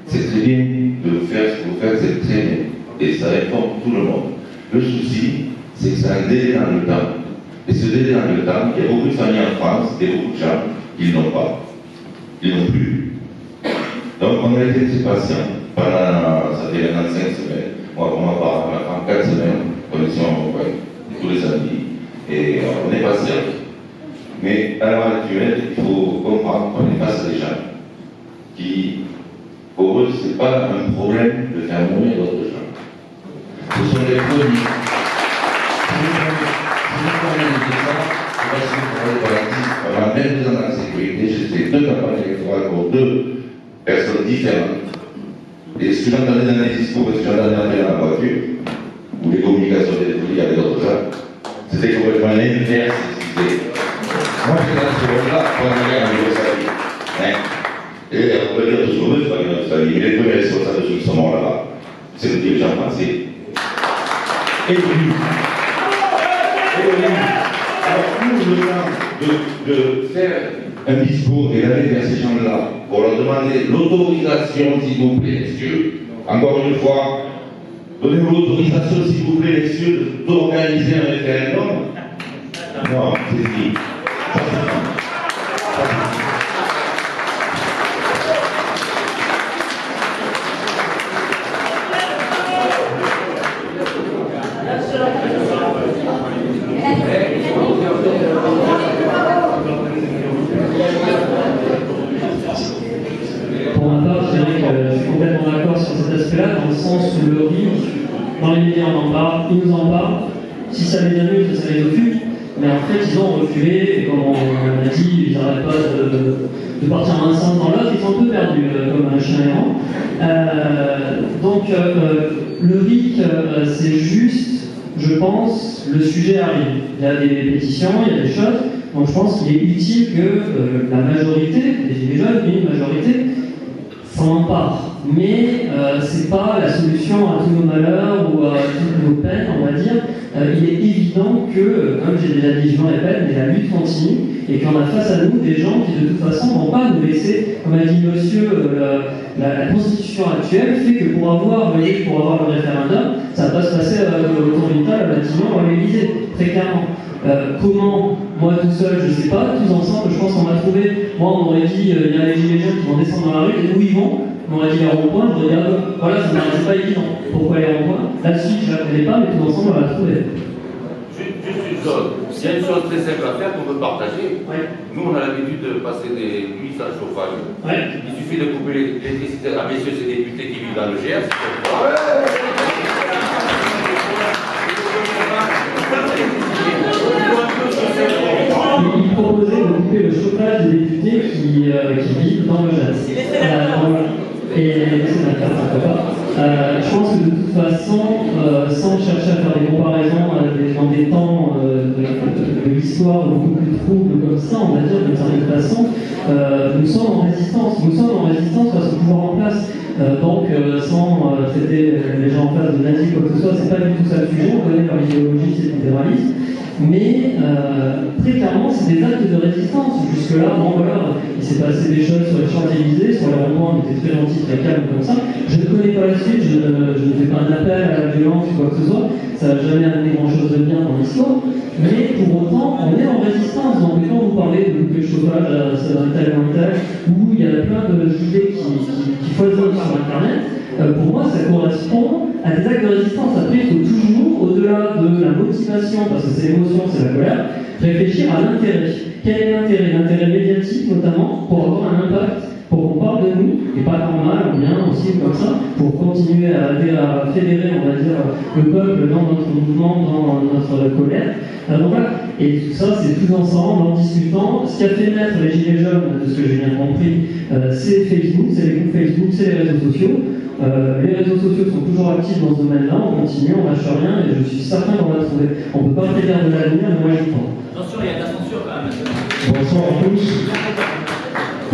Speaker 12: C'est très bien de faire ce que vous faites, c'est très bien. Et ça répond tout le monde. Le souci, c'est que c'est un délai dans le temps. Et ce délai dans le temps, il y a beaucoup de familles en France, et beaucoup de gens qui n'ont pas. Ils n'ont plus. Donc on a été très patients. Pendant, ça fait 25 semaines. Moi, pour ma part, on a 4 semaines, conditions tous les samedis. Et on est patient. Mais à l'heure actuelle, il faut comprendre qu'on est face à des gens qui, pour eux, ce n'est pas un problème de faire mourir d'autres gens. Ce sont des chroniques. Pendant 22 ans dans la sécurité, j'ai fait 2 campagnes électorales pour 2 personnes différentes. Et ce que j'entendais dans les discours, ce que j'entendais dans la voiture, ou les communications téléphoniques avec d'autres gens, c'était complètement l'inverse. Moi, j'étais dans ce rôle-là pour la guerre en Yougoslavie. Et on peut dire tout ce qu'on veut, c'est pas bien Yougoslavie. Mais les premiers responsables de ceux qui sont morts là-bas, c'est le dirigeant français. Et lui. Alors, nous, le temps de faire un discours et d'aller vers ces gens-là pour leur demander l'autorisation, s'il vous plaît, messieurs. Encore une fois, donnez-nous l'autorisation, s'il vous plaît, messieurs, d'organiser un référendum. Non, c'est dit.
Speaker 5: sens où le RIC, dans les médias on en parle, ils nous en parlent, si ça les amuse, ça les occupe, mais en fait ils ont reculé, et comme on a dit, ils n'arrêtent pas de partir d'un sens dans l'autre, ils sont un peu perdus, comme un chien errant. Donc le RIC, c'est juste, je pense, le sujet arrive. Il y a des pétitions, il y a des choses, donc je pense qu'il est utile que la majorité, des Gilets jaunes, une majorité, s'en empare. Mais c'est pas la solution à tous nos malheurs ou à toutes nos peines, on va dire. Il est évident que, comme j'ai déjà dit, je me répète, mais la lutte continue et qu'on a face à nous des gens qui de toute façon ne vont pas nous laisser, comme a dit monsieur, la constitution actuelle fait que pour avoir le référendum, ça va se passer autour d'une table à Matignon ou à l'Élysée, très clairement. Comment, moi tout seul, je ne sais pas, tous ensemble, je pense qu'on va trouver. Moi, on m'aurait dit, il y a les gilets jaunes qui vont descendre dans la rue, et où ils vont? On m'aurait dit les ronds-points, je regarde, voilà, ça ne c'est pas évident. Pourquoi les ronds-points? La suite, je ne la connais pas, mais tous ensemble, on va la trouver.
Speaker 12: Juste une chose, il y a une chose très simple à faire qu'on peut partager.
Speaker 5: Ouais.
Speaker 12: Nous, on a l'habitude de passer des nuits sans chauffage.
Speaker 5: Ouais.
Speaker 12: Il suffit de couper l'électricité à messieurs ces députés qui vivent dans le GR.
Speaker 5: Il proposait de couper le chauffage des députés qui vivent dans le GES. Et c'est la carte, je pense que de toute façon, sans chercher à faire des comparaisons dans des temps de l'histoire beaucoup plus troubles comme ça, on va dire d'une certaine façon, nous sommes en résistance. Nous sommes en résistance face au pouvoir en place. Donc, sans traiter les gens en face de nazis ou quoi que ce soit, c'est pas du tout ça le sujet. On connaît leur idéologie, c'est le fédéralisme. Mais très clairement, c'est des actes de résistance. Jusque-là, bon voilà, il s'est passé des choses sur les Champs-Élysées, sur les ronds-points, on était très gentils, très calmes comme ça. Je ne connais pas la suite, je ne fais pas un appel à la violence ou quoi que ce soit. Ça n'a jamais amené grand-chose de bien dans l'histoire. Mais pour autant, on est en résistance. Donc quand vous parlez de couper le chauffage à un tel ou un tel, où il y a plein de idées qui foisonnent sur Internet, pour moi, ça correspond à des actes de résistance. Après, il faut toujours, au-delà de la motivation, parce que c'est l'émotion, c'est la colère, réfléchir à l'intérêt. Quel est l'intérêt? L'intérêt médiatique, notamment, pour avoir un impact, pour qu'on parle de nous, et pas normal, ou bien aussi comme ça, pour continuer à fédérer, on va dire, le peuple dans notre mouvement, dans notre colère. Donc voilà, et tout ça, c'est tous ensemble, en discutant. Ce qui a fait naître les Gilets jaunes, de ce que j'ai bien compris, c'est Facebook, c'est les groupes Facebook, c'est les réseaux sociaux. Les réseaux sociaux sont toujours actifs dans ce domaine-là, on continue, on lâche rien, et je suis certain qu'on va trouver. On ne peut pas prédire de l'avenir, mais moi j'y crois.
Speaker 8: Attention, il y a de la censure quand même.
Speaker 13: Bonsoir à tous.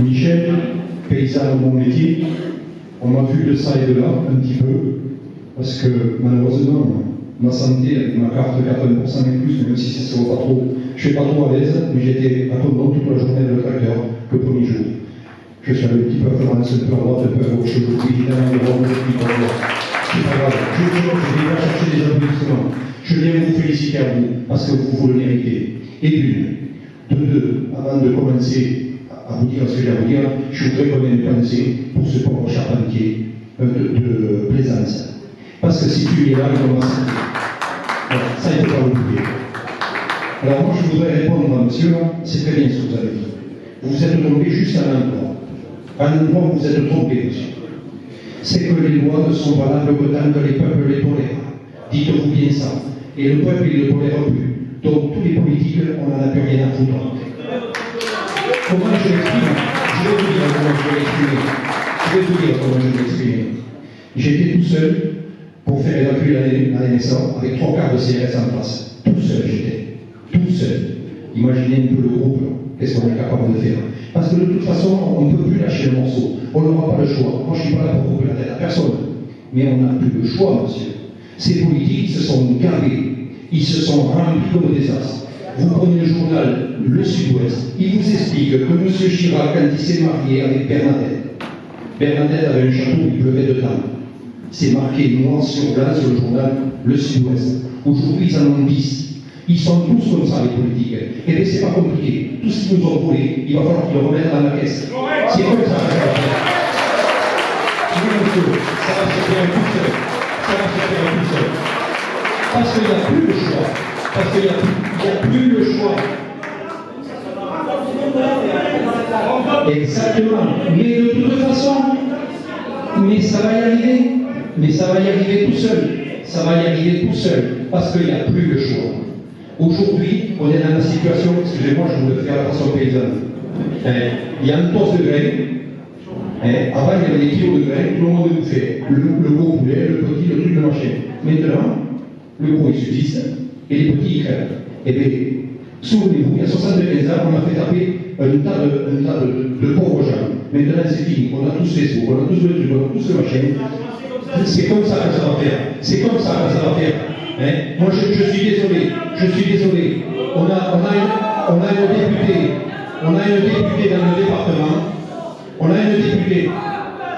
Speaker 13: Michel, paysan de mon métier. On m'a vu de ça et de là, un petit peu, parce que malheureusement, ma santé, avec ma carte 80% et plus, même si ça se voit pas trop, je suis pas trop à l'aise, mais j'étais à Condon toute la journée avec le tracteur, le premier jour. Je suis allé un petit peu à France, un peu à droite, un peu à gauche, évidemment, les robes, c'est pas grave. Je vais pas chercher des applaudissements. Je viens vous féliciter à vous, parce que vous le méritez. Et d'une. De deux, avant de commencer à vous dire ce que j'ai à vous dire, je voudrais qu'on ait une pensée pour ce pauvre charpentier de Plaisance. Parce que si tu es là, il va sentir. Voilà, ça, il ne faut pas l'oublier. Alors moi, je voudrais répondre à monsieur, c'est très bien ce que vous avez dit. Vous vous êtes trompé juste à l'endroit. À l'endroit où vous êtes trompé, monsieur. C'est que les lois ne sont valables que tant que les peuples les tolèrent. Dites-vous bien ça. Et le peuple, il ne le tolère plus. Donc tous les politiques, on n'en a plus rien à foutre. Comment je l'exprime? Je vais vous dire comment je vais l'exprimer. Je vais vous dire comment je vais l'exprimer. J'étais tout seul pour faire évacuer la NSA avec 3/4 de CRS en place. Tout seul j'étais. Tout seul. Imaginez un peu le groupe, qu'est-ce qu'on est capable de faire. Parce que de toute façon, on ne peut plus lâcher le morceau. On n'aura pas le choix. Moi, je ne suis pas là pour couper la tête à personne. Mais on n'a plus le choix, monsieur. Ces politiques se sont gavés. Ils se sont remplis comme des as. Vous prenez le journal Le Sud-Ouest, il vous explique que M. Chirac, quand il s'est marié avec Bernadette avait un château où il pleuvait dedans. C'est marqué noir sur blanc sur le journal Le Sud-Ouest. Aujourd'hui, ils en ont 10. Ils sont tous comme ça, les politiques. Et bien, c'est pas compliqué. Tout ce qu'ils nous ont volé, il va falloir qu'ils le remettent dans la caisse. C'est comme ça. Oui, monsieur, ça va se faire tout seul. Ça va se faire tout seul. Parce qu'il n'y a plus le choix. Parce qu'il n'y a plus le choix. Exactement. Mais de toute façon, mais ça va y arriver. mais ça va y arriver tout seul. Ça va y arriver tout seul, parce qu'il n'y a plus de choix. Aujourd'hui, on est dans la situation, excusez-moi, je vous le fais à la façon paysanne. Il y a une tosse de graines. Avant, il y avait des kilos de graines, tout le monde bouffait. Le gros poulet, le petit, le truc, le machin. Maintenant, le gros, il subsiste, et les petits, ils crèvent. Eh bien, souvenez-vous, il y a 75 ans, on a fait taper un tas de pauvres gens. Maintenant, c'est fini. On a tous les sous, on a tous le truc, on a tous le machin. C'est comme ça que ça va faire. C'est comme ça que ça va faire. Moi, je suis désolé. Je suis désolé. On a une députée. On a une députée dans le département. On a une députée,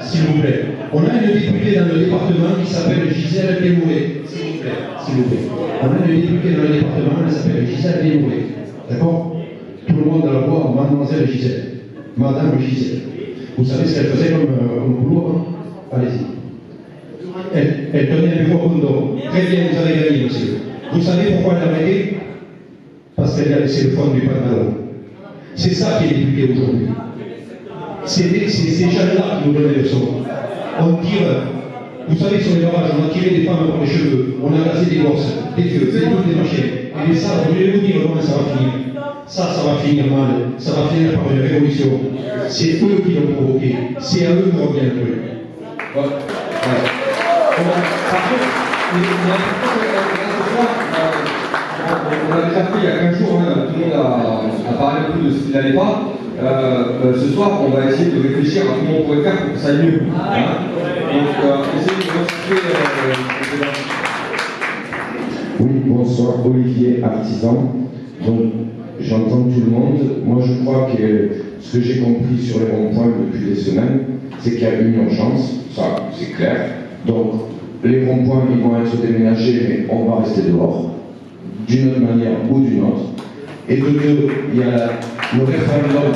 Speaker 13: s'il vous plaît. On a une députée dans le département qui s'appelle Gisèle Desmouret. S'il vous plaît. On a une députée dans le département, elle s'appelle Gisèle Desmouret. D'accord? Tout le monde a la voix, mademoiselle Gisèle. Madame Gisèle. Vous savez ce qu'elle faisait comme boulot, hein? Allez-y. Elle tenait un bureau condom. Très bien, vous avez gagné, monsieur. Vous savez pourquoi elle a arrêté? Parce qu'elle a laissé le fond du pantalon. C'est ça qui est député aujourd'hui. C'est ces gens-là qui nous donnent les leçons. On tire, vous savez, sur les barrages, on a tiré des femmes par les cheveux, on a cassé des gosses, des feux, des machines. Et ça, je vais vous dire comment ça va finir. Ça va finir mal. Ça va finir par une révolution. C'est eux qui l'ont provoqué. C'est à eux qu'on revient le truc.
Speaker 4: Voilà. Par contre, on a déjà fait il y a 15 jours, tout le monde a parlé un peu de ce qui n'allait pas. Ce soir, on va essayer de réfléchir à comment on pourrait faire pour que ça aille mieux. Donc, essayez de restituer.
Speaker 14: Oui, bonsoir, Olivier, artisan. Donc, j'entends tout le monde. Moi, je crois que ce que j'ai compris sur les ronds-points depuis des semaines, c'est qu'il y a une urgence, ça, c'est clair. Donc, les ronds-points, ils vont être déménagés, mais on va rester dehors, d'une autre manière ou d'une autre. Et de deux, il y a le référendum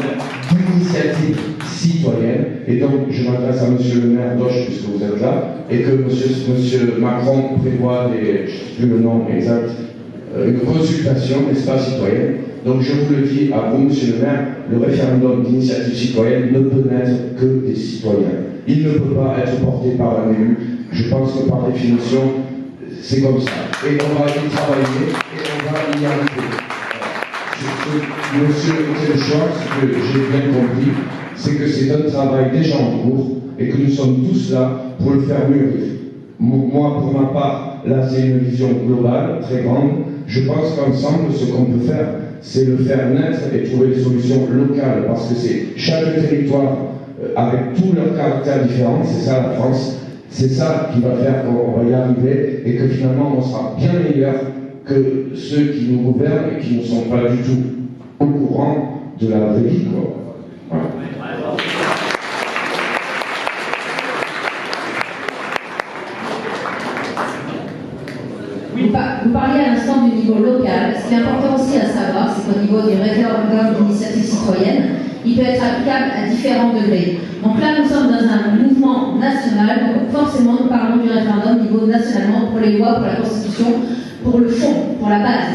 Speaker 14: d'initiative citoyenne. Et donc, je m'adresse à monsieur le maire d'Auch, puisque vous êtes là, et que monsieur Macron prévoit je ne sais plus le nom exact, une consultation, n'est-ce pas, citoyenne. Donc, je vous le dis à vous, monsieur le maire, le référendum d'initiative citoyenne ne peut n'être que des citoyens. Il ne peut pas être porté par un élu. Je pense que par définition, c'est comme ça. Et on va y travailler et on va y arriver. Monsieur le choix, ce que j'ai bien compris, c'est que c'est un travail déjà en cours et que nous sommes tous là pour le faire mûrir. Moi, pour ma part, là, c'est une vision globale, très grande. Je pense qu'ensemble, ce qu'on peut faire, c'est le faire naître et trouver des solutions locales, parce que c'est chaque territoire, avec tous leurs caractères différents, c'est ça la France, c'est ça qui va faire qu'on va y arriver et que finalement on sera bien meilleur que ceux qui nous gouvernent et qui ne sont pas du tout au courant de la vraie vie, quoi. Voilà.
Speaker 2: Vous parliez à l'instant du niveau local. Ce qui est important aussi à savoir, c'est qu'au niveau du référendum d'initiative citoyenne, il peut être applicable à différents degrés. Donc là, nous sommes dans un mouvement national, donc forcément, nous parlons du référendum au niveau nationalement pour les lois, pour la Constitution, pour le fond, pour la base.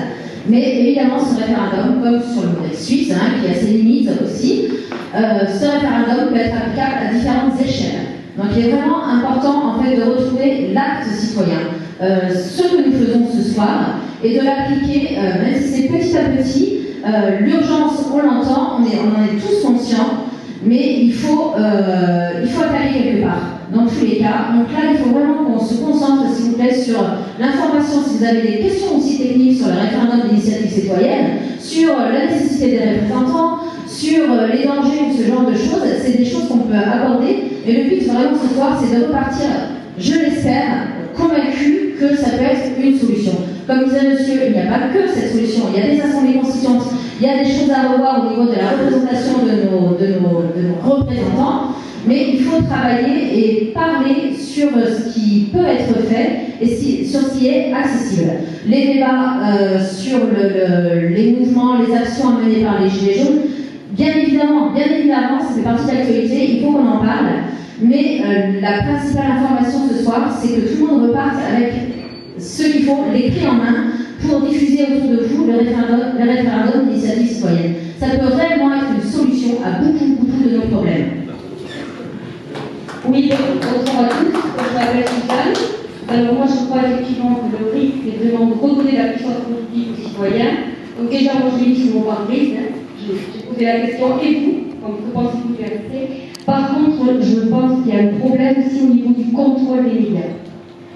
Speaker 2: Mais évidemment, ce référendum, comme sur le modèle suisse, qui a ses limites aussi, ce référendum peut être applicable à différentes échelles. Donc il est vraiment important en fait de retrouver l'acte citoyen. Ce que nous faisons ce soir et de l'appliquer, même si c'est petit à petit. L'urgence, on l'entend, on en est tous conscients, mais il faut attaquer quelque part, dans tous les cas. Donc là, il faut vraiment qu'on se concentre, s'il vous plaît, sur l'information. Si vous avez des questions aussi techniques sur le référendum d'initiative citoyenne, sur la nécessité des représentants, sur les dangers ou ce genre de choses, c'est des choses qu'on peut aborder. Et le but vraiment ce soir, c'est de repartir, je l'espère, convaincu que ça peut être une solution. Comme disait monsieur, il n'y a pas que cette solution. Il y a des assemblées constituantes, il y a des choses à revoir au niveau de la représentation de nos représentants, mais il faut travailler et parler sur ce qui peut être fait et sur ce qui est accessible. Les débats sur les mouvements, les actions menées par les Gilets jaunes, bien évidemment, ça fait partie de l'actualité, il faut qu'on en parle. Mais la principale information ce soir, c'est que tout le monde reparte avec ce qu'il faut, les clés en main, pour diffuser autour de vous le référendum d'initiative citoyenne. Ça peut réellement être une solution à beaucoup de nos problèmes.
Speaker 15: Oui, bonsoir à tous, je m'appelle Suzanne. Alors moi je crois effectivement que le RIC est vraiment de redonner la puissance politique aux citoyens. Donc déjà moi je l'ai mis sur mon pare-brise, j'ai posé la question, et vous, donc que pensez-vous de la vérité? Par contre, je pense qu'il y a un problème aussi au niveau du contrôle des médias.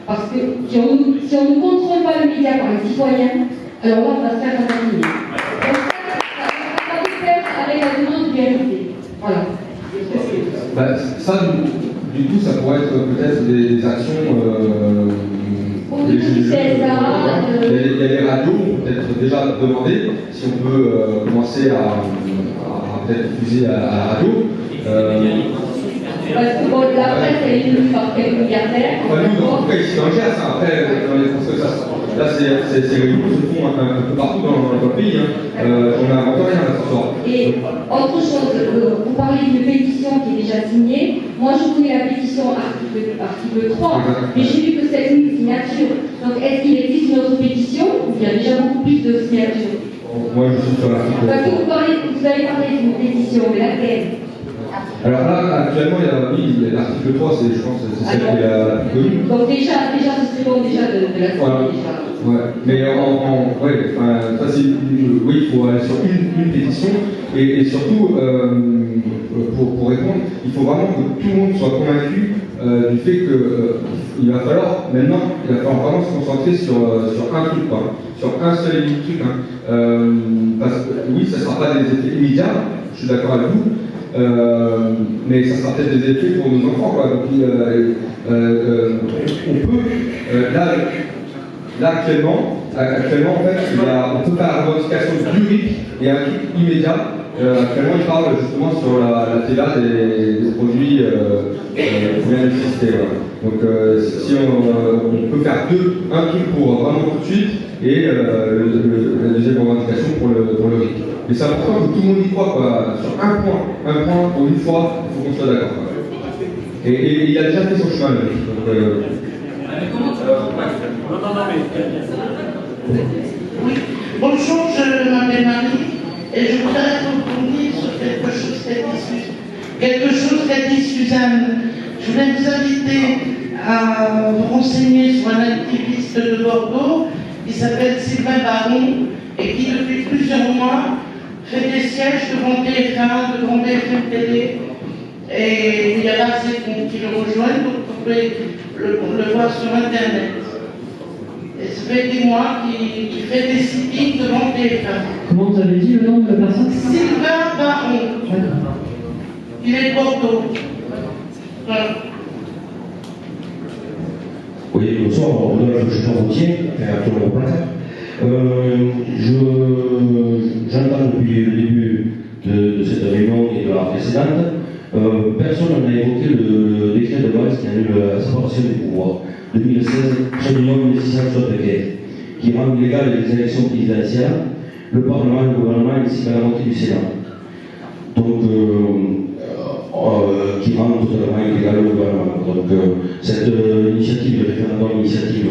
Speaker 15: Parce que si on ne contrôle pas le média par les citoyens, alors là on va se faire assassiner. Donc ça va faire avec la demande de vérité. Voilà.
Speaker 4: Bah, ça, du coup, ça pourrait être peut-être des actions. Il y a les radios, on peut peut-être déjà demander si on peut commencer à peut-être diffuser à la radio.
Speaker 15: Parce que bon, la presse elle est tenue par quelques milliardaires.
Speaker 4: Nous, en tout cas, ici dans le Gers, après, dans les là, c'est réunions se font un peu partout dans le pays. On n'invente rien là ce soir.
Speaker 15: Et autre chose, vous parlez d'une pétition qui est déjà signée. Moi, je connais la pétition article 3, mais j'ai vu que c'est une signature. Donc, est-ce qu'il existe une autre pétition ou il y a déjà beaucoup plus de signatures?
Speaker 4: Moi, je suis sur l'article 3.
Speaker 15: Parce que vous avez parlé d'une pétition, mais laquelle?
Speaker 4: Alors là, actuellement, il y a l'article 3, je pense que c'est celle qui est la plus connue.
Speaker 15: Donc déjà, ce serait bon déjà de la signer.
Speaker 4: Voilà. Ouais. Mais oui, il faut aller sur une pétition et surtout, pour répondre, il faut vraiment que tout le monde soit convaincu du fait qu'il va falloir vraiment se concentrer sur un truc, quoi, sur un seul et unique truc. Parce que oui, ça ne sera pas des effets immédiats, je suis d'accord avec vous. Mais ça sera peut-être des effets pour nos enfants, quoi. Donc, on peut, là actuellement, en fait, on peut faire la revendication du RIC et un truc immédiat. Actuellement, il parle justement sur la TVA des produits pour l'électricité. Voilà. Donc, si on peut faire un truc pour vraiment tout de suite et la deuxième revendication pour le RIC. Mais c'est important que tout le monde y croit, quoi. Sur un point, pour une fois, il faut qu'on soit d'accord. Et il a déjà fait son chemin, le RIC.
Speaker 16: Oui, bonjour, je m'appelle Marie et je voudrais rebondir sur quelque chose qu'a dit Suzanne. Je voulais vous inviter à vous renseigner sur un activiste de Bordeaux qui s'appelle Sylvain Baron et qui depuis plusieurs mois fait des sièges devant TF1, devant BFM Télé. Et il y a assez qui le rejoignent, donc vous pouvez le voir sur Internet. Et ça fait des mois qu'il fait des sittings devant TF1.
Speaker 5: Comment vous avez dit le nom de la personne?
Speaker 16: Sylvain Baron. Il est de Bordeaux. Voilà.
Speaker 11: Oui, bonsoir, Rodolphe Jean-Routier, actuellement au placard. J'entends depuis le début de cette réunion et de la précédente, personne n'a évoqué le décret de Valls qui annule la séparation des pouvoirs 2016, 3 qui rend illégales les élections présidentielles, le Parlement et le gouvernement ainsi qu'à la moitié du Sénat. Donc, qui rend totalement illégal le gouvernement. Donc, cette initiative de référendum, initiative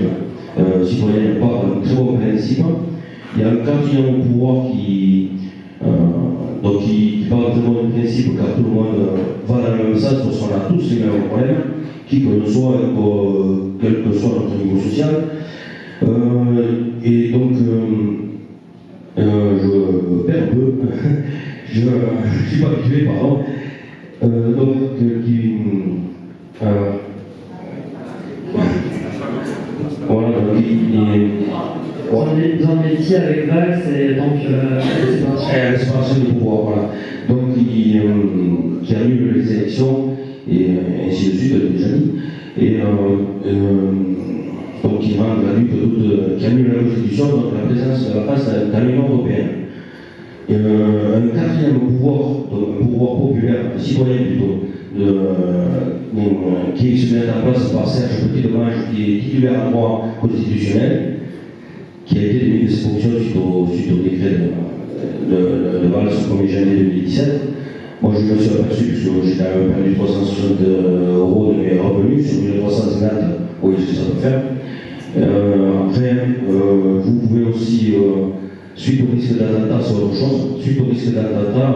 Speaker 11: citoyenne, part d'un très bon principe. Il y a un candidat au pouvoir qui part très bon principe car tout le monde va dans le même sens, parce qu'on a tous les mêmes problèmes, qui que le soit, quel que soit notre niveau social. Et donc, je perds un peu, je ne suis pas habitué, pardon. Voilà,
Speaker 5: dans le métier avec Valls et donc
Speaker 11: la séparation du pouvoir, voilà. Donc qui annule les élections et ainsi de suite, déjà dit. Et donc qui rend la lutte qui annule la Constitution, donc la présence de la France dans l'Union européenne. Un quatrième pouvoir, donc un pouvoir populaire, citoyen plutôt, qui se met en place par Serge Petit-Demange, qui est titulaire en droit constitutionnel, qui a été démis de ses fonctions suite au décret de Valls au 1er janvier 2017. Moi je me suis aperçu, puisque j'ai quand même perdu 360 € de mes revenus sur 1350, oui, ce que ça peut faire. Après, vous pouvez aussi, suite au risque d'attentat, c'est autre chose, suite au risque d'attentat,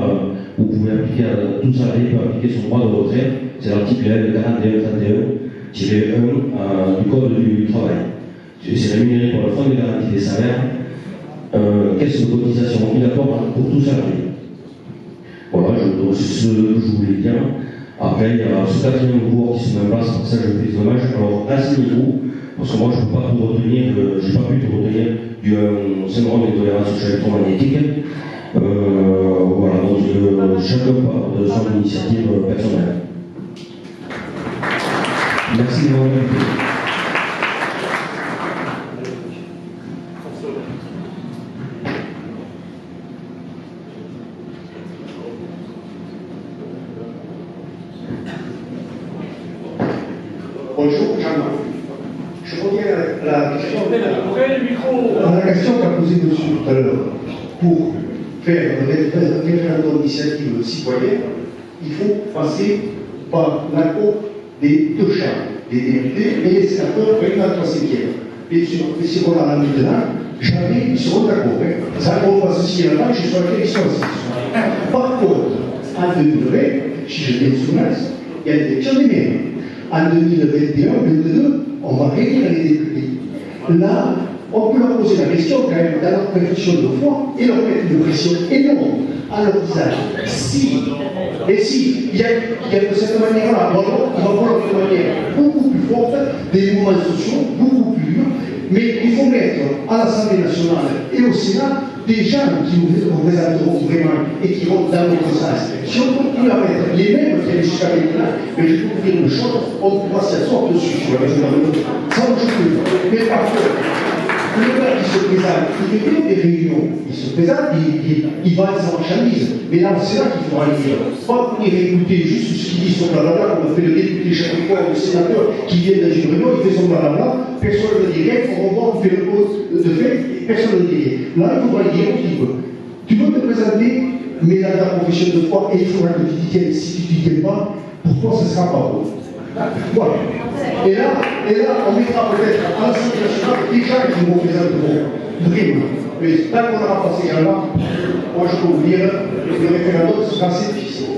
Speaker 14: vous pouvez appliquer tout salarié peut appliquer son droit de retrait, c'est l'article L4131-1 du Code du travail. C'est rémunéré par le Fonds de garantie des salaires, caisse de cotisation obligatoire pour tout salarié. Voilà, c'est ce que je voulais dire. Après, il y a ce quatrième cours qui se met en place, pour ça je fais dommage. Alors, renseignez-vous, parce que moi je ne peux pas tout retenir, je n'ai pas pu tout retenir du syndrome d'intolérance électromagnétique. Voilà, donc chacun part de son initiative personnelle. Merci de m'avoir écouté.
Speaker 17: Bonjour, Jean-Marc. Je reviens à la question qu'a posée M. tout à l'heure. Pour faire un référendum d'initiative citoyenne, il faut passer par l'accord des deux chambres, des députés et les sénateurs avec la 3/5e. Et ce qu'on a là maintenant, jamais ils seront d'accord. Ça on va se signer là-bas, je suis sur la élection. Par contre, en 2020, si je viens de Soumas, il y a l'élection des maires. En 2021-2022, on va réélire les députés. Là, on peut leur poser la question quand même dans leur profession de foi et leur mettre une pression énorme à leur visage. Si, et si, il y a de cette manière-là, il va falloir de manière beaucoup plus forte des mouvements sociaux, beaucoup plus durs, mais il faut mettre à l'Assemblée nationale et au Sénat des gens qui nous représenteront vraiment et qui vont dans notre sens. Si on continue à mettre les mêmes qui avaient jusqu'à maintenant, mais je peux vous dire une chose, on pourra s'asseoir dessus sur la région. Ça, je peux. Mais par contre, le gars qui se présente, il fait bien des réunions, il se présente, il va à sa marchandise. Mais là, c'est là qu'il faudra le dire. Pas venir écouter juste ce qu'il dit sur blablabla, comme on fait le député chaque fois, le sénateur qui vient dans une réunion, il fait son blablabla, personne ne dit rien, on revoit, on fait le pause de fait, personne ne dit rien. Là, il faudra le dire un petit peu. Tu peux te présenter, mais dans ta profession de foi, et il faudra que tu t'y tiennes. Si tu t'y tiens pas, pour toi, ce ne sera pas bon. Voilà. Et là, on mettra peut-être à l'Assemblée nationale des gens qui nous représenteront vraiment. Mais tant qu'on n'aura pas ces gens-là, moi je peux vous dire, le référendum sera assez difficile.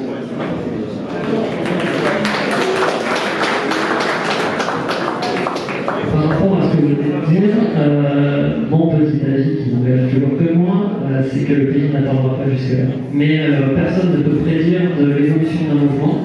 Speaker 5: Par rapport à ce que je voulais dire, mon petit avis qui m'engage toujours que moi, c'est que le pays n'attendra pas jusque-là. Mais personne ne peut prédire de l'évolution d'un mouvement.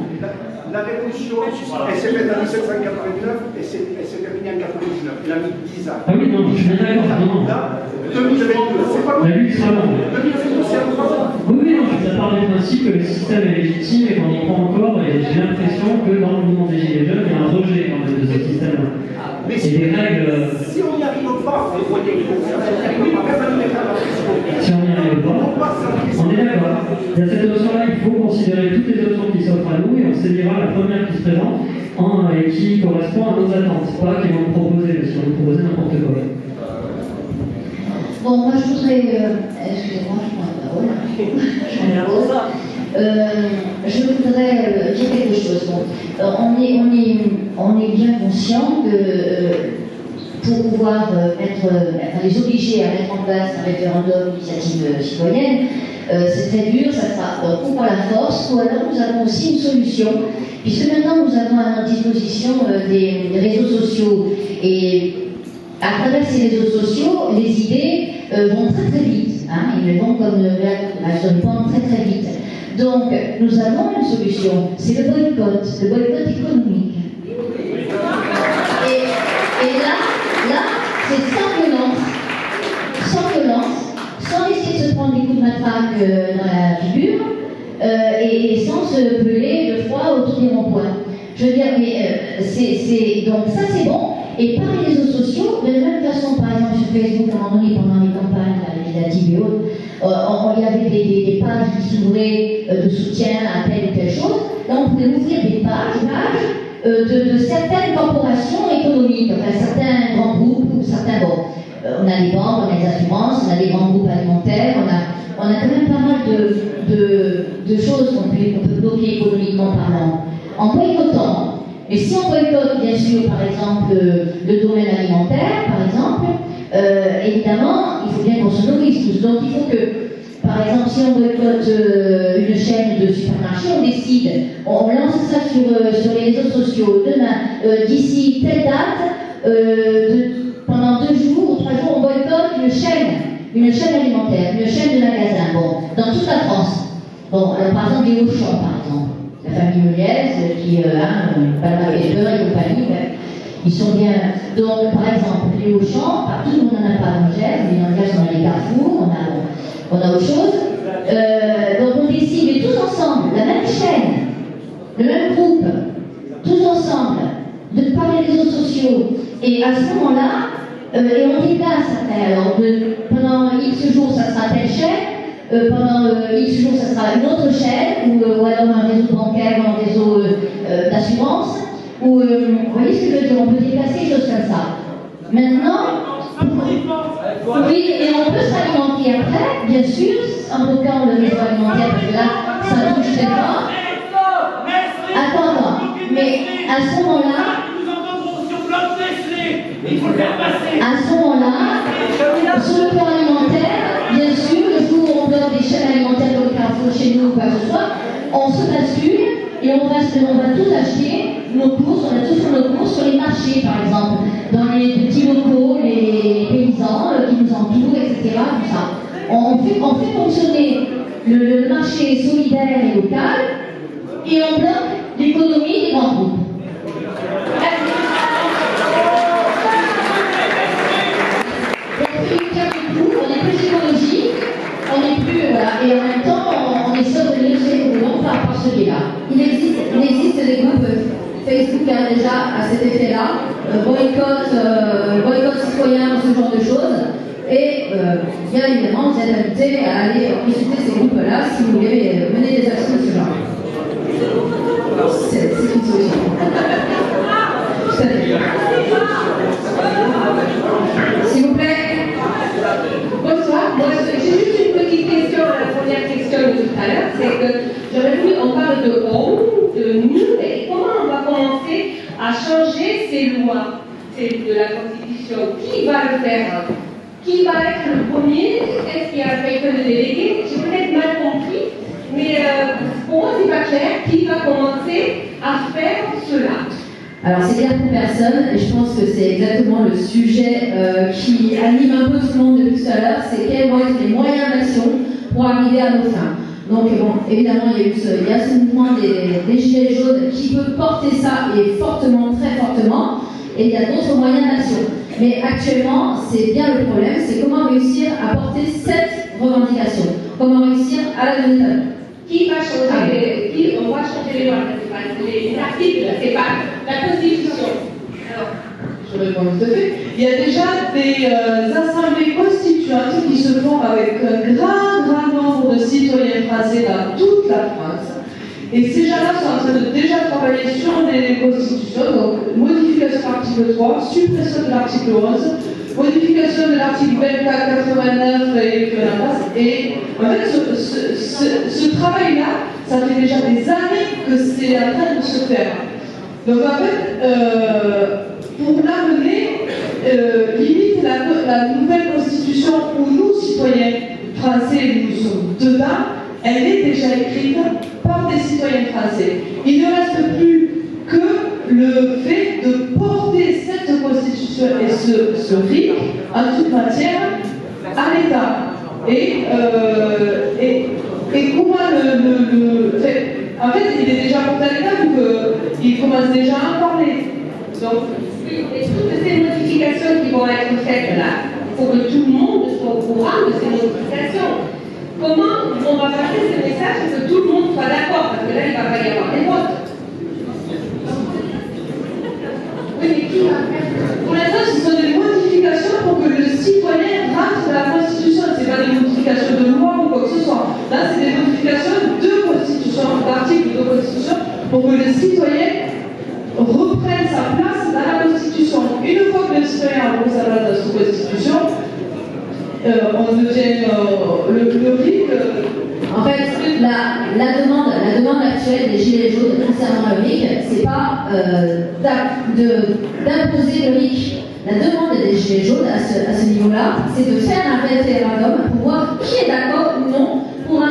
Speaker 17: La révolution, elle s'est faite en 1789 et s'est terminée en 99. Elle a mis 10 ans.
Speaker 5: Ah oui, non, je suis bien d'accord. Non.
Speaker 17: Là, 2022, c'est pas
Speaker 5: la lutte sera longue.
Speaker 17: 2022, c'est un 3 ans.
Speaker 5: Oui, non, ça part du principe que le système est légitime et qu'on y croit encore, et j'ai l'impression que dans le mouvement des Gilets jaunes, il y a un rejet quand même de ce système-là.
Speaker 17: Mais
Speaker 5: et des règles.
Speaker 17: Si on n'y arrive pas, vous voyez, si
Speaker 5: on n'y arrive pas, on est d'accord. Il y a cette option-là, il faut considérer toutes les options qui s'offrent à nous et on saisira la première qui se présente et qui correspond à nos attentes, pas qu'ils vont nous proposer, parce qu'ils vont nous proposer n'importe quoi.
Speaker 18: Bon, moi je voudrais. Excusez-moi, je prends la parole. Je voudrais dire quelque chose. Bon, on est bien conscient que pour pouvoir les obliger à mettre en place un référendum d'initiative citoyenne, c'est très dur, ça sera ou par la force, ou alors nous avons aussi une solution, puisque maintenant nous avons à notre disposition des réseaux sociaux, et à travers ces réseaux sociaux, les idées vont très très vite, hein, ils vont comme elles se répandent très très vite. Donc nous avons une solution, c'est le boycott économique. Et là, c'est sans violence, sans essayer de se prendre des coups de matraque dans la figure, et sans se brûler de froid autour des ronds-points. Je veux dire, mais donc ça c'est bon. Et par les réseaux sociaux, de la même façon, par exemple sur Facebook, à un moment donné, pendant les campagnes législatives et autres, il y avait des pages qui s'ouvraient de soutien à telle ou telle chose. Là, on pouvait ouvrir des pages de certaines corporations économiques, enfin certains grands groupes, ou certains, bon, on a les banques, on a les assurances, on a les grands groupes alimentaires, on a quand même pas mal de choses qu'on peut bloquer économiquement parlant, en boycottant. Et si on boycotte, bien sûr, par exemple, le domaine alimentaire, par exemple, évidemment, il faut bien qu'on se nourrisse tous. Donc il faut que, par par exemple, si on boycotte une chaîne de supermarché, on décide, on lance ça sur les réseaux sociaux. Demain, d'ici telle date, pendant 2 jours ou 3 jours, on boycotte une chaîne alimentaire, une chaîne de magasins, bon, dans toute la France. Bon, alors par exemple, les Auchan, par exemple, la famille Meuliès, qui, Palma et Beurre et compagnie, ils sont bien. Donc, par exemple, les Auchan, partout le monde n'en a pas en Gers, mais en Gers, on a les Carrefour, on a autre chose. Donc, on décide, mais tous ensemble, la même chaîne, le même groupe, tous ensemble, de par les réseaux sociaux. Et à ce moment-là, et on déplace, alors, pendant X jours, ça sera telle chaîne, pendant X jours, ça sera une autre chaîne, ou alors un réseau bancaire, ou un réseau d'assurance. Ou, vous voyez ce que je veux dire, on peut déplacer des choses comme ça. Maintenant, oui, et on peut s'alimenter après, bien sûr, en bloquant le réseau alimentaire, parce que là, ça touche très fort. Attends, mais à ce moment-là, sur le plan alimentaire, bien sûr, le jour où on bloque des chaînes alimentaires comme Carrefour chez nous ou quoi que ce soit, on se bascule et on va tous acheter nos courses, on a tous fait nos courses sur les marchés par exemple, dans les petits locaux, les paysans qui nous entourent, etc. Tout ça. On fait fonctionner le marché solidaire et local et on bloque l'économie des grands groupes. On est plus écologique, on est plus. Voilà, et en même temps, on essaie de lutter par ce biais-là. Il existe des groupes Facebook déjà à cet effet-là, boycott citoyen, ce genre de choses. Et bien évidemment, vous êtes invités à aller consulter ces groupes-là si vous voulez mener des actions de ce genre. C'est une solution. Tout à fait. S'il vous plaît.
Speaker 19: Bonsoir. Moi, j'ai juste une petite question, la première question de tout à l'heure, c'est que j'aurais voulu, on parle de on, de nous, et comment on va commencer à changer ces lois de la Constitution. Qui va le faire? Qui va être le premier? Est-ce qu'il y a quelqu'un de délégué? J'ai peut-être mal compris, mais pour moi, c'est pas clair. Qui va commencer à faire cela?
Speaker 18: Alors c'est clair pour personne, et je pense que c'est exactement le sujet qui anime un peu tout le monde depuis tout à l'heure, c'est quels vont être les moyens d'action pour arriver à nos fins. Donc bon, évidemment, il y a ce mouvement des Gilets jaunes qui peut porter ça, et fortement, très fortement, et il y a d'autres moyens d'action. Mais actuellement, c'est bien le problème, c'est comment réussir à porter cette revendication, comment réussir à la donner.
Speaker 19: Qui va changer on va changer les lois, les articles, c'est pas la Constitution. Alors,
Speaker 1: je réponds tout à fait. Il y a déjà des assemblées constituantes qui se font avec un grand nombre de citoyens français dans toute la France. Et ces gens-là sont en train de déjà travailler sur des constitutions, donc modification de l'article 3, suppression de l'article 11, modification de l'article 24, 89 et que la passe. Et en fait, ce travail-là, ça fait déjà des années que c'est en train de se faire. Donc en fait, pour l'amener, limite la nouvelle constitution où nous, citoyens français, nous sommes dedans, elle est déjà écrite par des citoyens français. Il ne reste plus que le fait de porter cette constitution et ce RIC en toute matière à l'État. Et comment en fait, il est déjà porté à l'État, donc il commence déjà à en parler. Donc,
Speaker 19: et toutes ces modifications qui vont être faites là, il faut que tout le monde soit au courant de ces modifications. Comment on va passer ce message pour que tout le monde soit d'accord? Parce que là, il ne va pas y avoir des votes. Oui, mais qui va faire?
Speaker 1: Pour l'instant, ce sont des modifications pour que le citoyen rentre dans la Constitution. Ce n'est pas des modifications de loi ou quoi que ce soit. Là, c'est des modifications de Constitution, d'articles de Constitution, pour que le citoyen reprenne sa place dans la Constitution. Une fois que le citoyen a repris sa place dans la Constitution, on devient le RIC.
Speaker 18: En fait, la demande actuelle des Gilets jaunes concernant le RIC, c'est pas d'imposer le RIC. La demande des Gilets jaunes à ce niveau-là, c'est de faire un référendum pour voir qui est d'accord ou non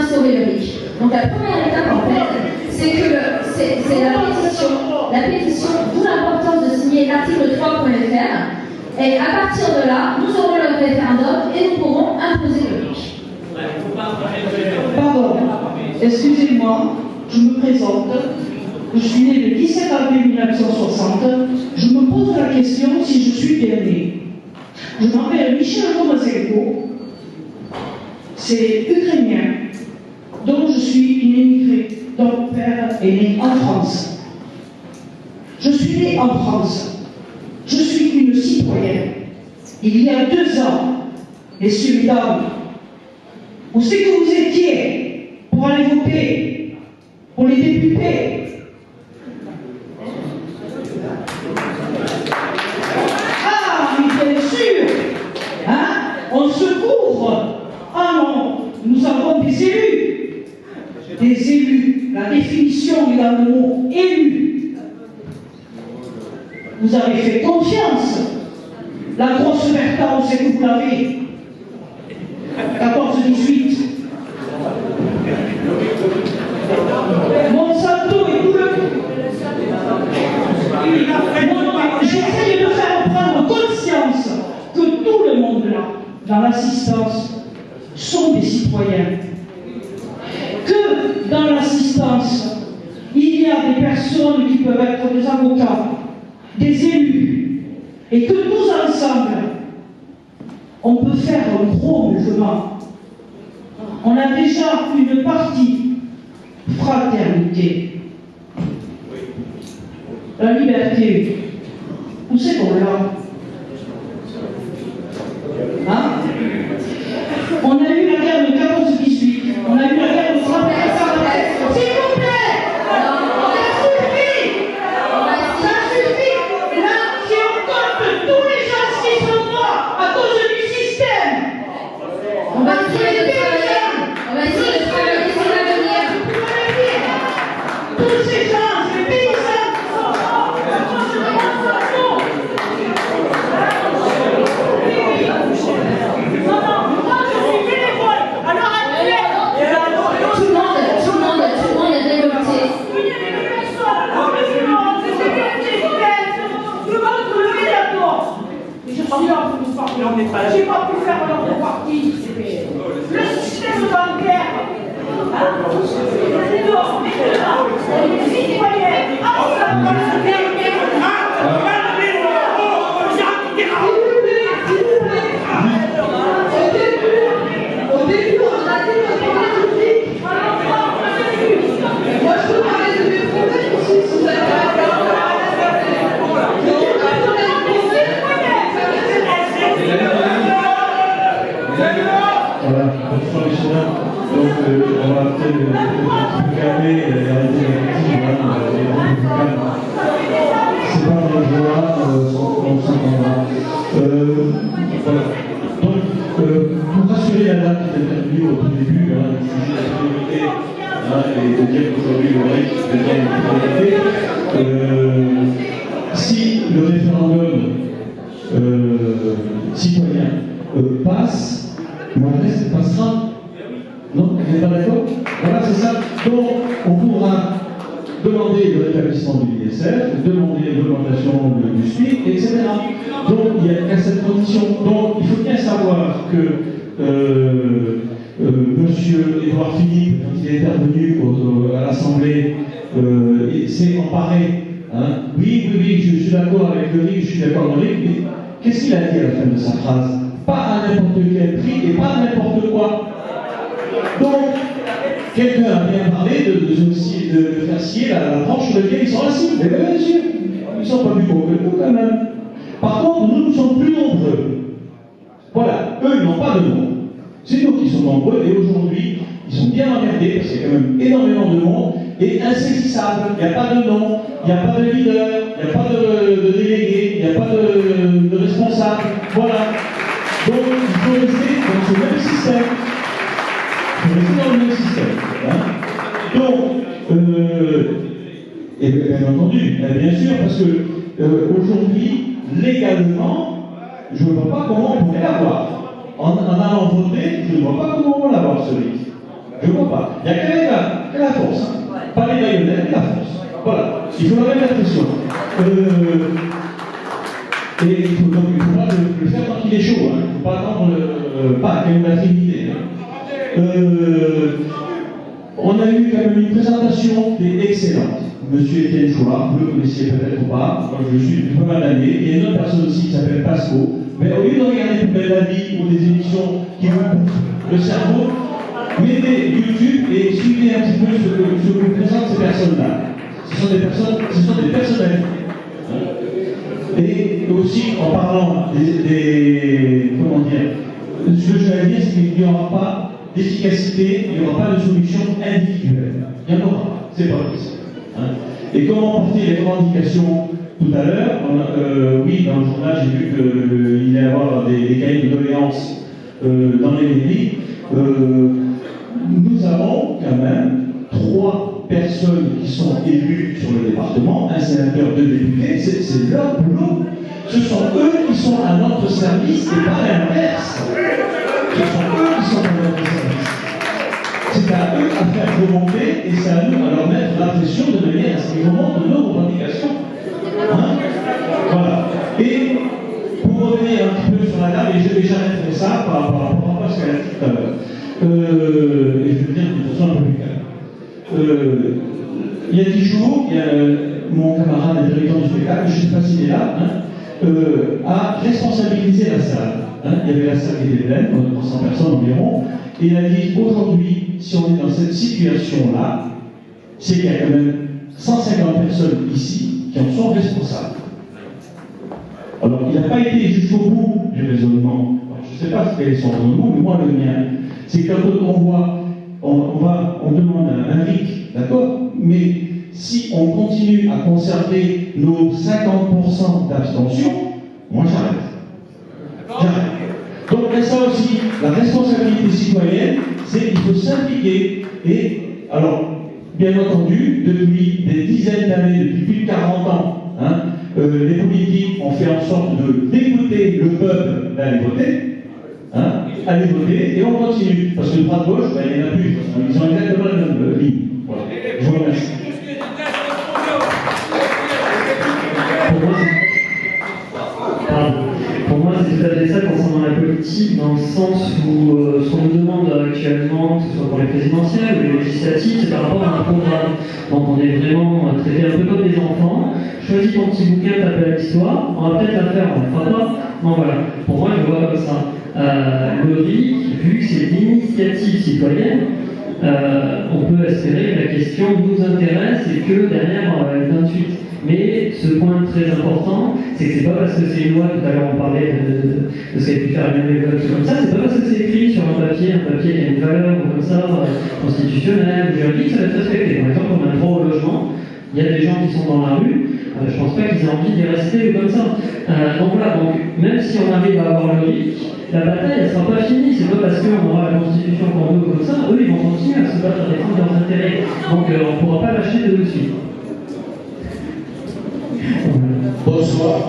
Speaker 18: instaurer le RIC. Donc la première étape en fait, c'est que c'est la pétition, d'où l'importance de signer l'article 3.fr, et à partir de là, nous aurons le référendum et nous pourrons imposer le RIC.
Speaker 20: Pardon, excusez-moi, je me présente. Je suis né le 17 avril 1960. Je me pose la question si je suis bien né. Je m'appelle Michel Romazenko. C'est ukrainien, dont je suis une émigrée, dont mon père est né en France. Je suis né en France. Je suis une citoyenne. Il y a 2 ans, messieurs, mesdames, où c'est que vous étiez pour aller voter pour les députés? Ah, mais bien sûr, hein, on se couvre. Ah non, nous avons des élus. Des élus, la définition est dans le mot élu. Vous avez fait confiance. La grosse Bertha, on sait que vous l'avez. 14-18. Monsanto et tout le... J'essaie de faire prendre conscience que tout le monde là, dans l'assistance, sont des citoyens. Que dans l'assistance, il y a des personnes qui peuvent être des avocats, des élus, et que nous ensemble, on peut faire un gros mouvement. On a déjà une partie fraternité, la liberté. Où c'est qu'on l'a? Hein? On a eu la guerre de 14-18, on a eu la guerre de 30. S'il vous plaît! Ça suffit! Ça suffit! Là, si on compte tous les gens qui sont morts à cause du système,
Speaker 18: on va essayer de travailler sur l'avenir.
Speaker 20: Tous ces gens, ces paysans. J'ai pas pu faire leur parti. Le système bancaire. Les citoyens, au début, on a dit que moi, je peux parler de mes problèmes aussi, si vous avez
Speaker 13: Voilà, bonsoir les chéris. Donc on va peut-être un petit peu calmer et arrêter la critique. C'est pas dans le joie, on s'entendra. Voilà. Donc, pour rassurer la dame qui était intervenue au tout début, le sujet de la priorité, et de dire qu'aujourd'hui le RIC devient une priorité, si le référendum citoyen passe, le reste passera. Non, vous n'êtes pas d'accord? Voilà, c'est ça. Donc, on pourra demander le rétablissement de l'ISF, demander l'augmentation du SMIC, etc. Donc, il n'y a qu'à cette condition. Donc, il faut bien savoir que monsieur Édouard Philippe, quand il est intervenu à l'Assemblée, s'est emparé. Hein. Oui, je suis d'accord avec le RIC, je suis d'accord avec le RIC, mais qu'est-ce qu'il a dit à la fin de sa phrase? Pas à n'importe quel prix et pas à n'importe quoi. Donc, quelqu'un a bien parlé de faire scier la branche sur laquelle ils sont assis. Mais bien sûr, ils ne sont pas plus gros que nous quand même. Par contre, nous sommes plus nombreux. Voilà, eux, ils n'ont pas de nom. C'est nous qui sommes nombreux et aujourd'hui, ils sont bien emmerdés parce qu'il y a quand même énormément de monde et insaisissable. Il n'y a pas de nom, il n'y a pas de leader, il n'y a pas de délégué, il n'y a pas de responsable. Voilà. Donc, il faut rester dans ce même système. Il faut rester dans le même système. Hein. Donc, et bien entendu, bien sûr, parce que aujourd'hui, légalement, je ne vois pas comment on pourrait l'avoir. En allant voter, je ne vois pas comment on va l'avoir, ce RIC.
Speaker 11: Je ne vois pas. Il n'y a que la force. Hein. Pas les baïonnettes, la force. Voilà. Il faut la même pression. Et il ne faut pas le faire quand il est chaud. Hein. Il ne faut pas attendre pas qu'il y ait une activité. Hein. On a eu quand même une présentation qui est excellente. Monsieur Étienne Chouard, vous le connaissiez peut-être ou pas, moi je le suis depuis pas mal d'années. Il y a une autre personne aussi qui s'appelle Pasco. Mais au lieu de regarder Plus belle la vie ou des émissions qui vous bouffent le cerveau, mettez YouTube et suivez un petit peu ce que présentent ces personnes-là. Ce sont des personnalités. Et aussi, en parlant comment dire, ce que je vais dire, c'est qu'il n'y aura pas d'efficacité, il n'y aura pas de solution individuelle. Il n'y en aura pas, c'est pas possible. Hein. Et comment porter les revendications tout à l'heure, oui, dans le journal, j'ai vu qu'il allait y avoir des cahiers de doléances dans les mairies. Nous avons quand même 3 personnes qui sont élues sur le département, un sénateur, 2 députés, c'est leur boulot. Ce sont eux qui sont à notre service et pas l'inverse. Ce sont eux qui sont à notre service. C'est à eux à faire remonter et c'est à nous à leur mettre la pression de manière à ce qu'ils remontent nos revendications. Hein? Voilà. Et pour revenir un petit peu sur la table, et j'arrêterai ça par rapport à ce qu'elle a dit tout à l'heure. Et je vais le dire de façon un peu plus calme. Il y a 10 jours, il y a mon camarade et directeur du spectacle, je ne sais pas s'il est là, hein, a responsabilisé la salle. Hein. Il y avait la salle qui était pleine, 300 personnes environ, et il a dit aujourd'hui, si on est dans cette situation-là, c'est qu'il y a quand même 150 personnes ici qui en sont responsables. Alors, il n'a pas été jusqu'au bout du raisonnement. Alors, je ne sais pas quel est son raisonnement, mais moi, le mien, c'est quand on voit, on demande un RIC, d'accord, mais si on continue à conserver nos 50% d'abstention, moi j'arrête. Donc, il y a ça aussi, la responsabilité citoyenne, c'est qu'il faut s'impliquer. Et, alors, bien entendu, depuis des dizaines d'années, depuis plus de 40 ans, hein, les politiques ont fait en sorte de dégoûter le peuple d'aller voter. Hein, aller voter, et on continue. Parce que droite-gauche, ben, il n'y en a plus. Ils ont exactement la même ligne. Voilà. Je vous remercie.
Speaker 5: Pour moi, c'est tout à fait ça concernant la politique, dans le sens où ce qu'on nous demande actuellement, que ce soit pour les présidentielles ou les législatives, c'est par rapport à un programme. Donc on est vraiment traités un peu comme des enfants. Choisis ton petit bouquin, t'appelles à l'histoire, on va peut-être la faire, on ne le fera pas. Non, voilà. Pour moi, je le vois comme ça. Le RIC, vu que c'est l'initiative citoyenne, on peut espérer que la question nous intéresse et que derrière, elle est intuite. Mais ce point très important, c'est que c'est pas parce que c'est une loi, tout à l'heure on parlait de ce qu'a pu faire la même école, comme ça, c'est pas parce que c'est écrit sur un papier qui a une valeur comme ça, constitutionnelle ou juridique, ça va être respecté. Par exemple, on a le droit au logement, il y a des gens qui sont dans la rue, je pense pas qu'ils aient envie d'y rester comme ça. Donc voilà, donc, même si on arrive à avoir le RIC, la bataille elle sera pas finie, c'est pas parce qu'on aura la constitution qu'on veut comme ça, eux ils vont continuer à se battre à défendre leurs intérêts. Donc on ne pourra pas lâcher de dessus.
Speaker 17: Bonsoir.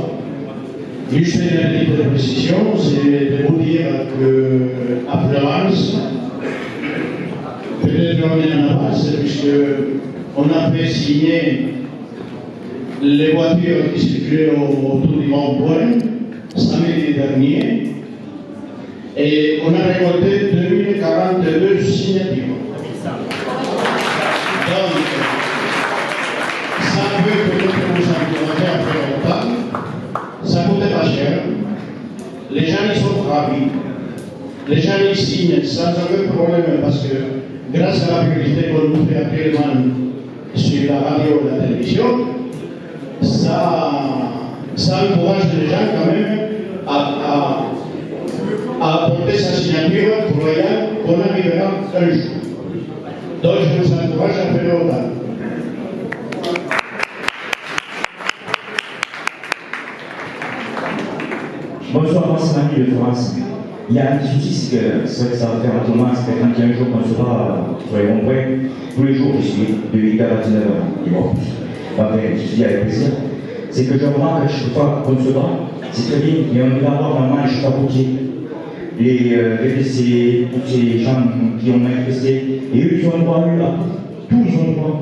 Speaker 17: Juste une petite précision, c'est de vous dire qu'à Florence, peut-être on est en avance, puisqu'on a fait signer les voitures qui circulaient autour du rond-point samedi dernier, et on a récolté 2042 signatures. Donc, ça peut peut-être vous encourager à faire autant. Ça ne coûte pas cher. Les gens ils sont ravis. Les gens ils signent sans aucun problème parce que grâce à la publicité qu'on nous fait actuellement sur la radio et la télévision, ça encourage les gens quand même à apporter sa signature croyant qu'on arrivera un jour. Donc je vous encourage à faire autant.
Speaker 21: Bonsoir, moi c'est Manu de Florence. Il y a un petit souci, c'est vrai que ça va faire un tournoi, c'est quelqu'un qui un jour qu'on se bat sur les ronds-points, tous les jours ici, de 8h à 19h, et bon, enfin, je suis avec plaisir. C'est que je remarque que chaque fois qu'on se bat, c'est très bien, mais on va avoir normalement les choix routiers. les VPC, tous ces gens qui ont manifesté, et eux, ils ont le droit à tous, ils ont le droit.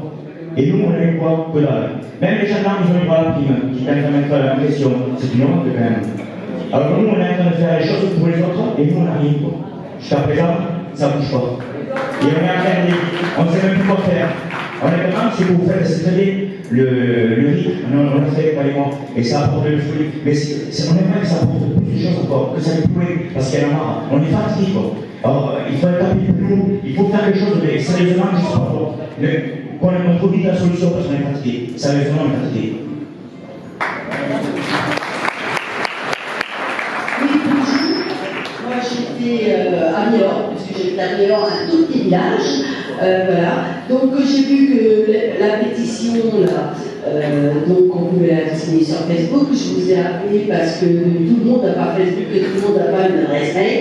Speaker 21: Et nous, on a eu quoi? Que dalle. Même les gendarmes, ils ont eu droit à la prime, qui quand même fait la même question. C'est une honte quand même. Alors nous, on est en train de faire les choses pour les autres, et nous, on n'a rien. Jusqu'à présent, ça ne bouge pas. Et on est en train de dire, on ne sait même plus quoi faire. Honnêtement, ce que vous faites, c'est très bien. Le riz, on l'a fait pas les mois, et ça apporte le fruit. Mais on aimerait que ça apporte plus de choses encore, que ça nous plaît, parce qu'il y en a marre. On est fatigué, quoi. Alors, il faut être tapis plus lourd, il faut faire quelque chose, mais sérieusement, juste pas pour qu'on ait trop vite la solution, parce qu'on est fatigué. Sérieusement, on est fatigué.
Speaker 9: Oui, bonjour. Moi, j'étais à Niort, puisque j'étais à Niort, un tout petit village. Voilà. Donc j'ai vu que la pétition, là, donc on pouvait la signer sur Facebook. Je vous ai appelé parce que tout le monde n'a pas Facebook et tout le monde n'a pas une adresse mail.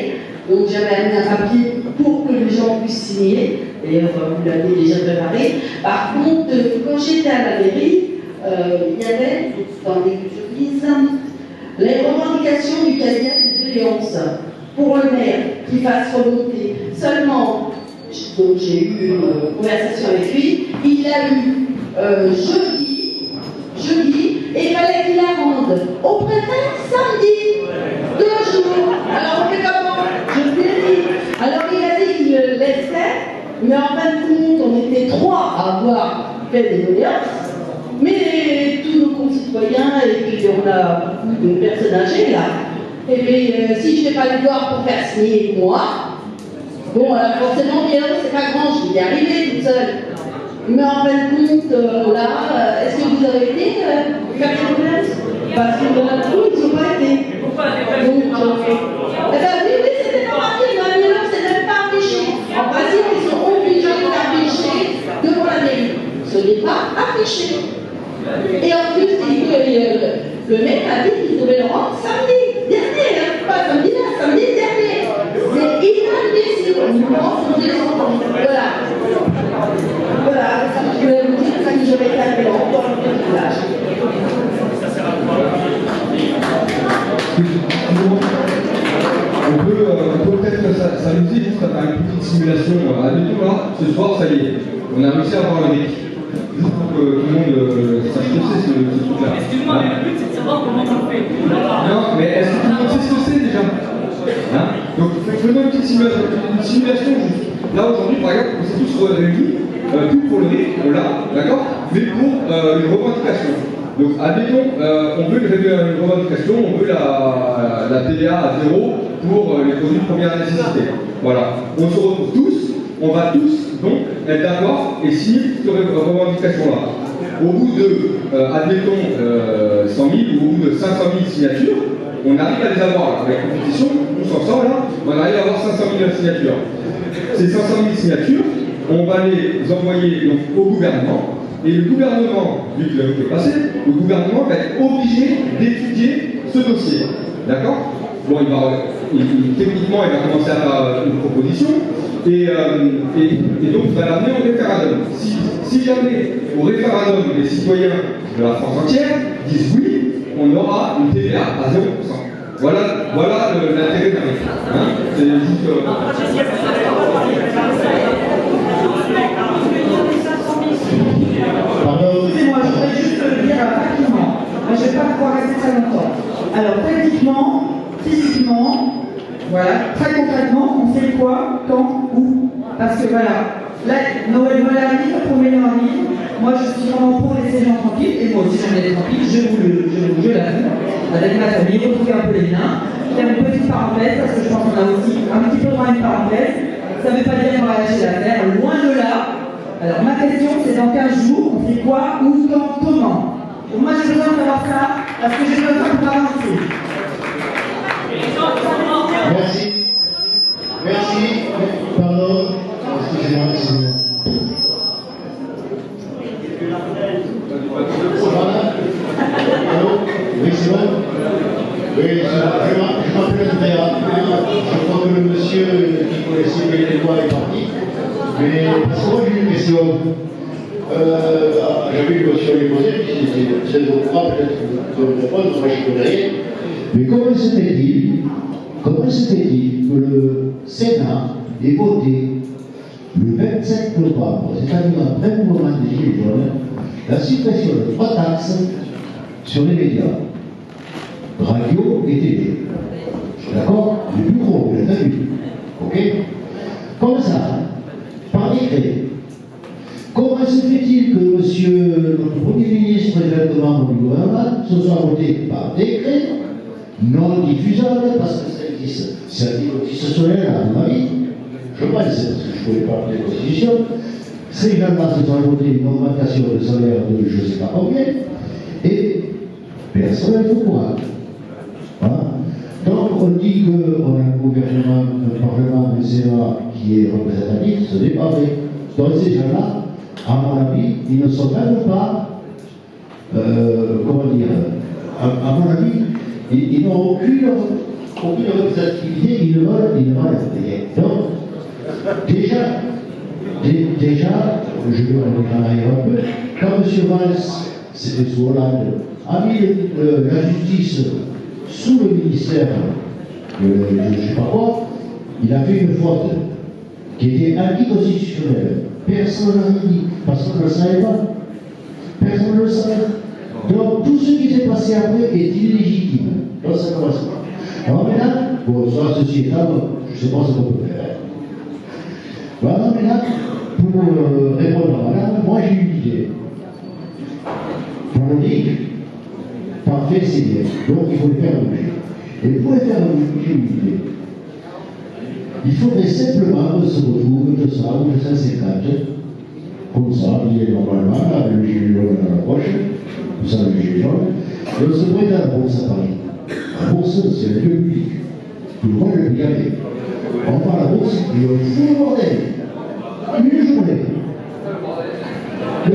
Speaker 9: Donc j'avais amené un papier pour que les gens puissent signer. D'ailleurs, vous l'avez déjà préparé. Par contre, quand j'étais à la mairie, il y avait, attendez que je dise, les revendications du cabinet de doléances pour le maire qui fasse remonter seulement. Donc j'ai eu une conversation avec lui. Il l'a eu jeudi, et il fallait qu'il la rende au préfet samedi, 2 jours. Alors on fait comment? Je lui ai dit. Alors il a dit qu'il le laissait, mais en fin de compte, on était 3 à avoir fait des doléances. Mais tous nos concitoyens, et puis on a beaucoup de personnes âgées là, et bien si je ne fais pas le devoir pour faire signer moi, bon, alors forcément, bien, c'est pas grand, je vais y arriver toute seule. Mais en fin de compte, là, est-ce que vous avez été faire des doléances? Parce que dans la cour, ils n'ont pas été. Pourquoi? Donc, eh bien, oui, c'était pas marqué, mais là, c'est même pas affiché. En principe, ils sont obligés d'afficher devant la mairie. Ce n'est pas affiché. Et en plus, le mec a dit qu'il devait le rendre samedi dernier, hein. Pas samedi là, samedi dernier. C'est inadmissible. Voilà. Voilà, je voulais vous dire que je vais taper encore le village.
Speaker 4: On peut peut-être s'amuser juste à faire une petite simulation. Admettons là, ce soir, ça y est, on a réussi à avoir le RIC. Juste pour que tout le monde sache ce que c'est ce truc-là.
Speaker 8: Excuse-moi, mais le but c'est de savoir comment on le fait.
Speaker 4: Non, mais est-ce que tout le monde sait ce que c'est déjà? Hein? Donc faisons une petite simulation juste. Là aujourd'hui, par exemple, on s'est tous réunis, plus pour le RIC, on l'a, d'accord, mais pour une revendication. Donc admettons, on veut une revendication, on veut la TVA à 0 pour les produits de première nécessité. Voilà, on se retrouve tous, on va tous donc être d'accord et signer cette revendication-là. Au bout de, admettons, 100 000 ou au bout de 500 000 signatures, on arrive à les avoir là. Avec la compétition, tous ensemble là, on arrive à avoir 500 000 signatures. Ces 500 000 signatures, on va les envoyer donc, au gouvernement. Et le gouvernement, vu que le est passé, le gouvernement va être obligé d'étudier ce dossier. D'accord? Bon, techniquement, il va commencer à faire une proposition et donc il va l'amener au référendum. Si jamais au référendum les citoyens de la France entière disent oui, on aura une TVA à 0%. Voilà l'intérêt d'un référendum. Hein? C'est juste.
Speaker 6: Excusez-moi, je voudrais juste le dire rapidement. Je ne vais pas pouvoir rester très longtemps. Alors, techniquement, physiquement, voilà, très concrètement, on fait quoi, quand, où? Parce que voilà, là, Noël arrive, le 1er arrive. Moi, je suis vraiment pour laisser les gens tranquilles, et moi aussi j'en ai tranquille, je l'avoue, avec ma famille, retrouver un peu les liens. Il y a une petite parenthèse, parce que je pense qu'on a aussi un petit peu droit à une parenthèse. Ça ne veut pas dire qu'on va lâcher l'affaire, loin de là. Alors ma question c'est dans 15 jours, on fait quoi, où, quand, comment? Donc moi j'ai besoin de savoir ça, parce que j'ai besoin pour avancer.
Speaker 17: Merci. Merci. Pardon. Excusez-moi. Allô? Oui, c'est bon? Oui, je m'appelle Andrea. Je crois que le monsieur qui connaissait les lois est parti. Mais parce que moi j'ai une question. J'avais une question à lui poser, puis c'est de votre part, peut-être que vous pouvez me répondre, moi je ne connais rien. Mais comment se fait-il
Speaker 11: le Sénat ait voté le 25 novembre, c'est-à-dire après le mouvement des Gilets jaunes, la suppression de 3 taxes sur les médias, radio et télé. D'accord? Le plus gros, vous l'avez vu. Ok? Comme ça, par décret. Comment se fait-il que monsieur, notre Premier ministre et le membre du gouvernement se soit voté par décret, non diffusable, parce que ça existe, c'est un existe solennel à mon avis, je pense, parce que je ne pouvais pas appeler la Constitution, ces gens-là se sont voté une augmentation de salaire de je ne sais pas combien, et personne n'est au courant. Voilà. Donc on dit qu'on a un gouvernement, un parlement, un Sénat qui est représentatif, ce n'est pas vrai. Donc ces gens-là, à mon avis, ils ne sont même pas, comment dire, à mon avis, ils n'ont aucune représentativité, ils ne veulent rien. Donc, déjà, je vais revenir en arrière un peu, quand M. Valls, c'était sous Hollande, a mis la justice sous le ministère de je ne sais pas quoi, il a fait une faute qui était anticonstitutionnelle. Personne n'a rien dit, parce qu'on ne le savait pas. Personne ne le savait. Donc tout ce qui s'est passé après est illégitime. Donc ça commence pas. Alors maintenant, bon, ça, ceci étant, je ne sais pas ce qu'on peut faire. Voilà, maintenant, pour répondre à madame, moi j'ai une idée. Politique, parfait, c'est bien. Donc il faut le faire bouger. Et pour le faire bouger, j'ai une idée. Il faudrait simplement qu'on se retrouve de ça ou de 150, comme ça, il est normalement, avec le gilet jaune à la poche, vous savez le gilet jaune, et on se prête à la bourse à Paris. La bourse, c'est un lieu public. Tout le monde peut y aller. On va à la bourse et on fout le bordel. Une journée. On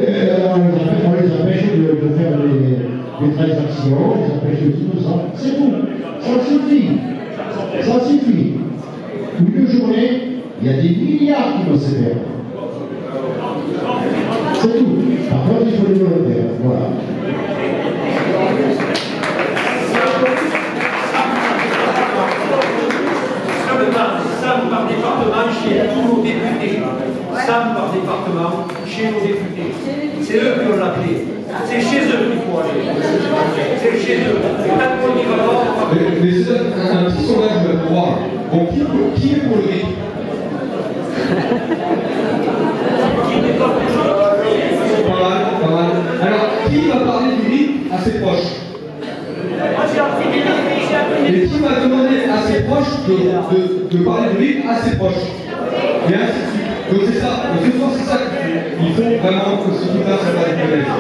Speaker 11: les empêche de faire des transactions, on les empêche de tout ça. C'est tout. Ça suffit. Ça suffit. Une journée, il y a des milliards qui vont se faire. C'est tout. Par contre, il faut les volontaires. Voilà.
Speaker 8: Sam par département chez tous nos députés. Sam par département chez nos députés. C'est eux qui ont la clé. C'est chez eux qu'il faut aller. C'est chez eux. Et quand on y va pas.
Speaker 4: Mais c'est un petit sondage de pouvoir. Bon, qui est pour le RIC? Pas mal, pas mal. Alors, qui va parler du RIC à ses proches? Et qui va demander à ses proches de parler du RIC à ses proches? Et ainsi de suite. Donc c'est ça. Donc ce soir, c'est ça qu'il faut vraiment que ce truc-là soit pas dégueulasse.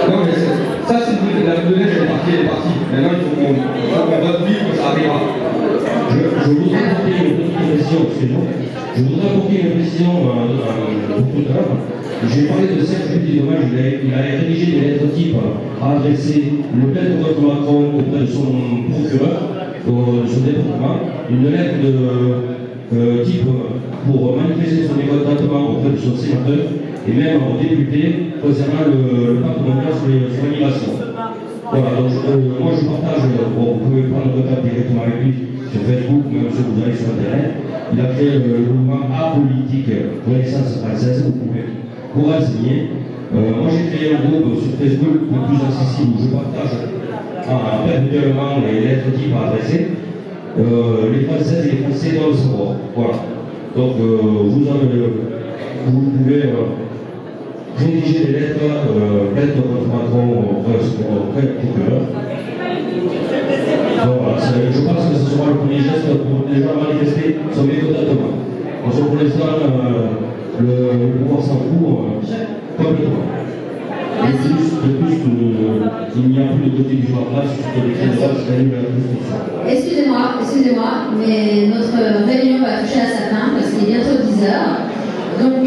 Speaker 4: Non mais ça c'est la neige, elle est partie. Maintenant il faut qu'on vote vite que ça arrivera.
Speaker 21: Je voudrais apporter une précision, excusez-moi. Je voudrais apporter une précision pour tout à l'heure. J'ai parlé de Serge Petit-Dommage, il a rédigé des lettres types à adresser le plainte contre Macron auprès de son procureur, de son département, une lettre de type pour manifester son mécontentement auprès de son sénateur, et même au député concernant le pacte mondial sur l'immigration. Voilà, donc moi je partage, vous pouvez prendre contact directement avec lui sur Facebook, même si vous allez sur Internet. Il a créé le mouvement apolitique Renaissance française, vous pouvez vous renseigner. Moi j'ai créé un groupe sur Facebook le plus accessible où je partage perpétuellement les lettres types à adresser. Les Françaises et les Français doivent le savoir. Voilà. Donc vous pouvez rédiger des lettres plainte contre Macron auprès du procureur. Voilà, je pense que ce sera le premier geste pour les gens manifester son mécontentement. Parce que pour l'instant, le pouvoir s'en fout complètement. Et de plus, il n'y a plus de côté du partage sur les crédits qui annulent la justice.
Speaker 18: Excusez-moi, mais notre réunion va toucher à sa fin parce qu'il est bientôt 10h. Donc,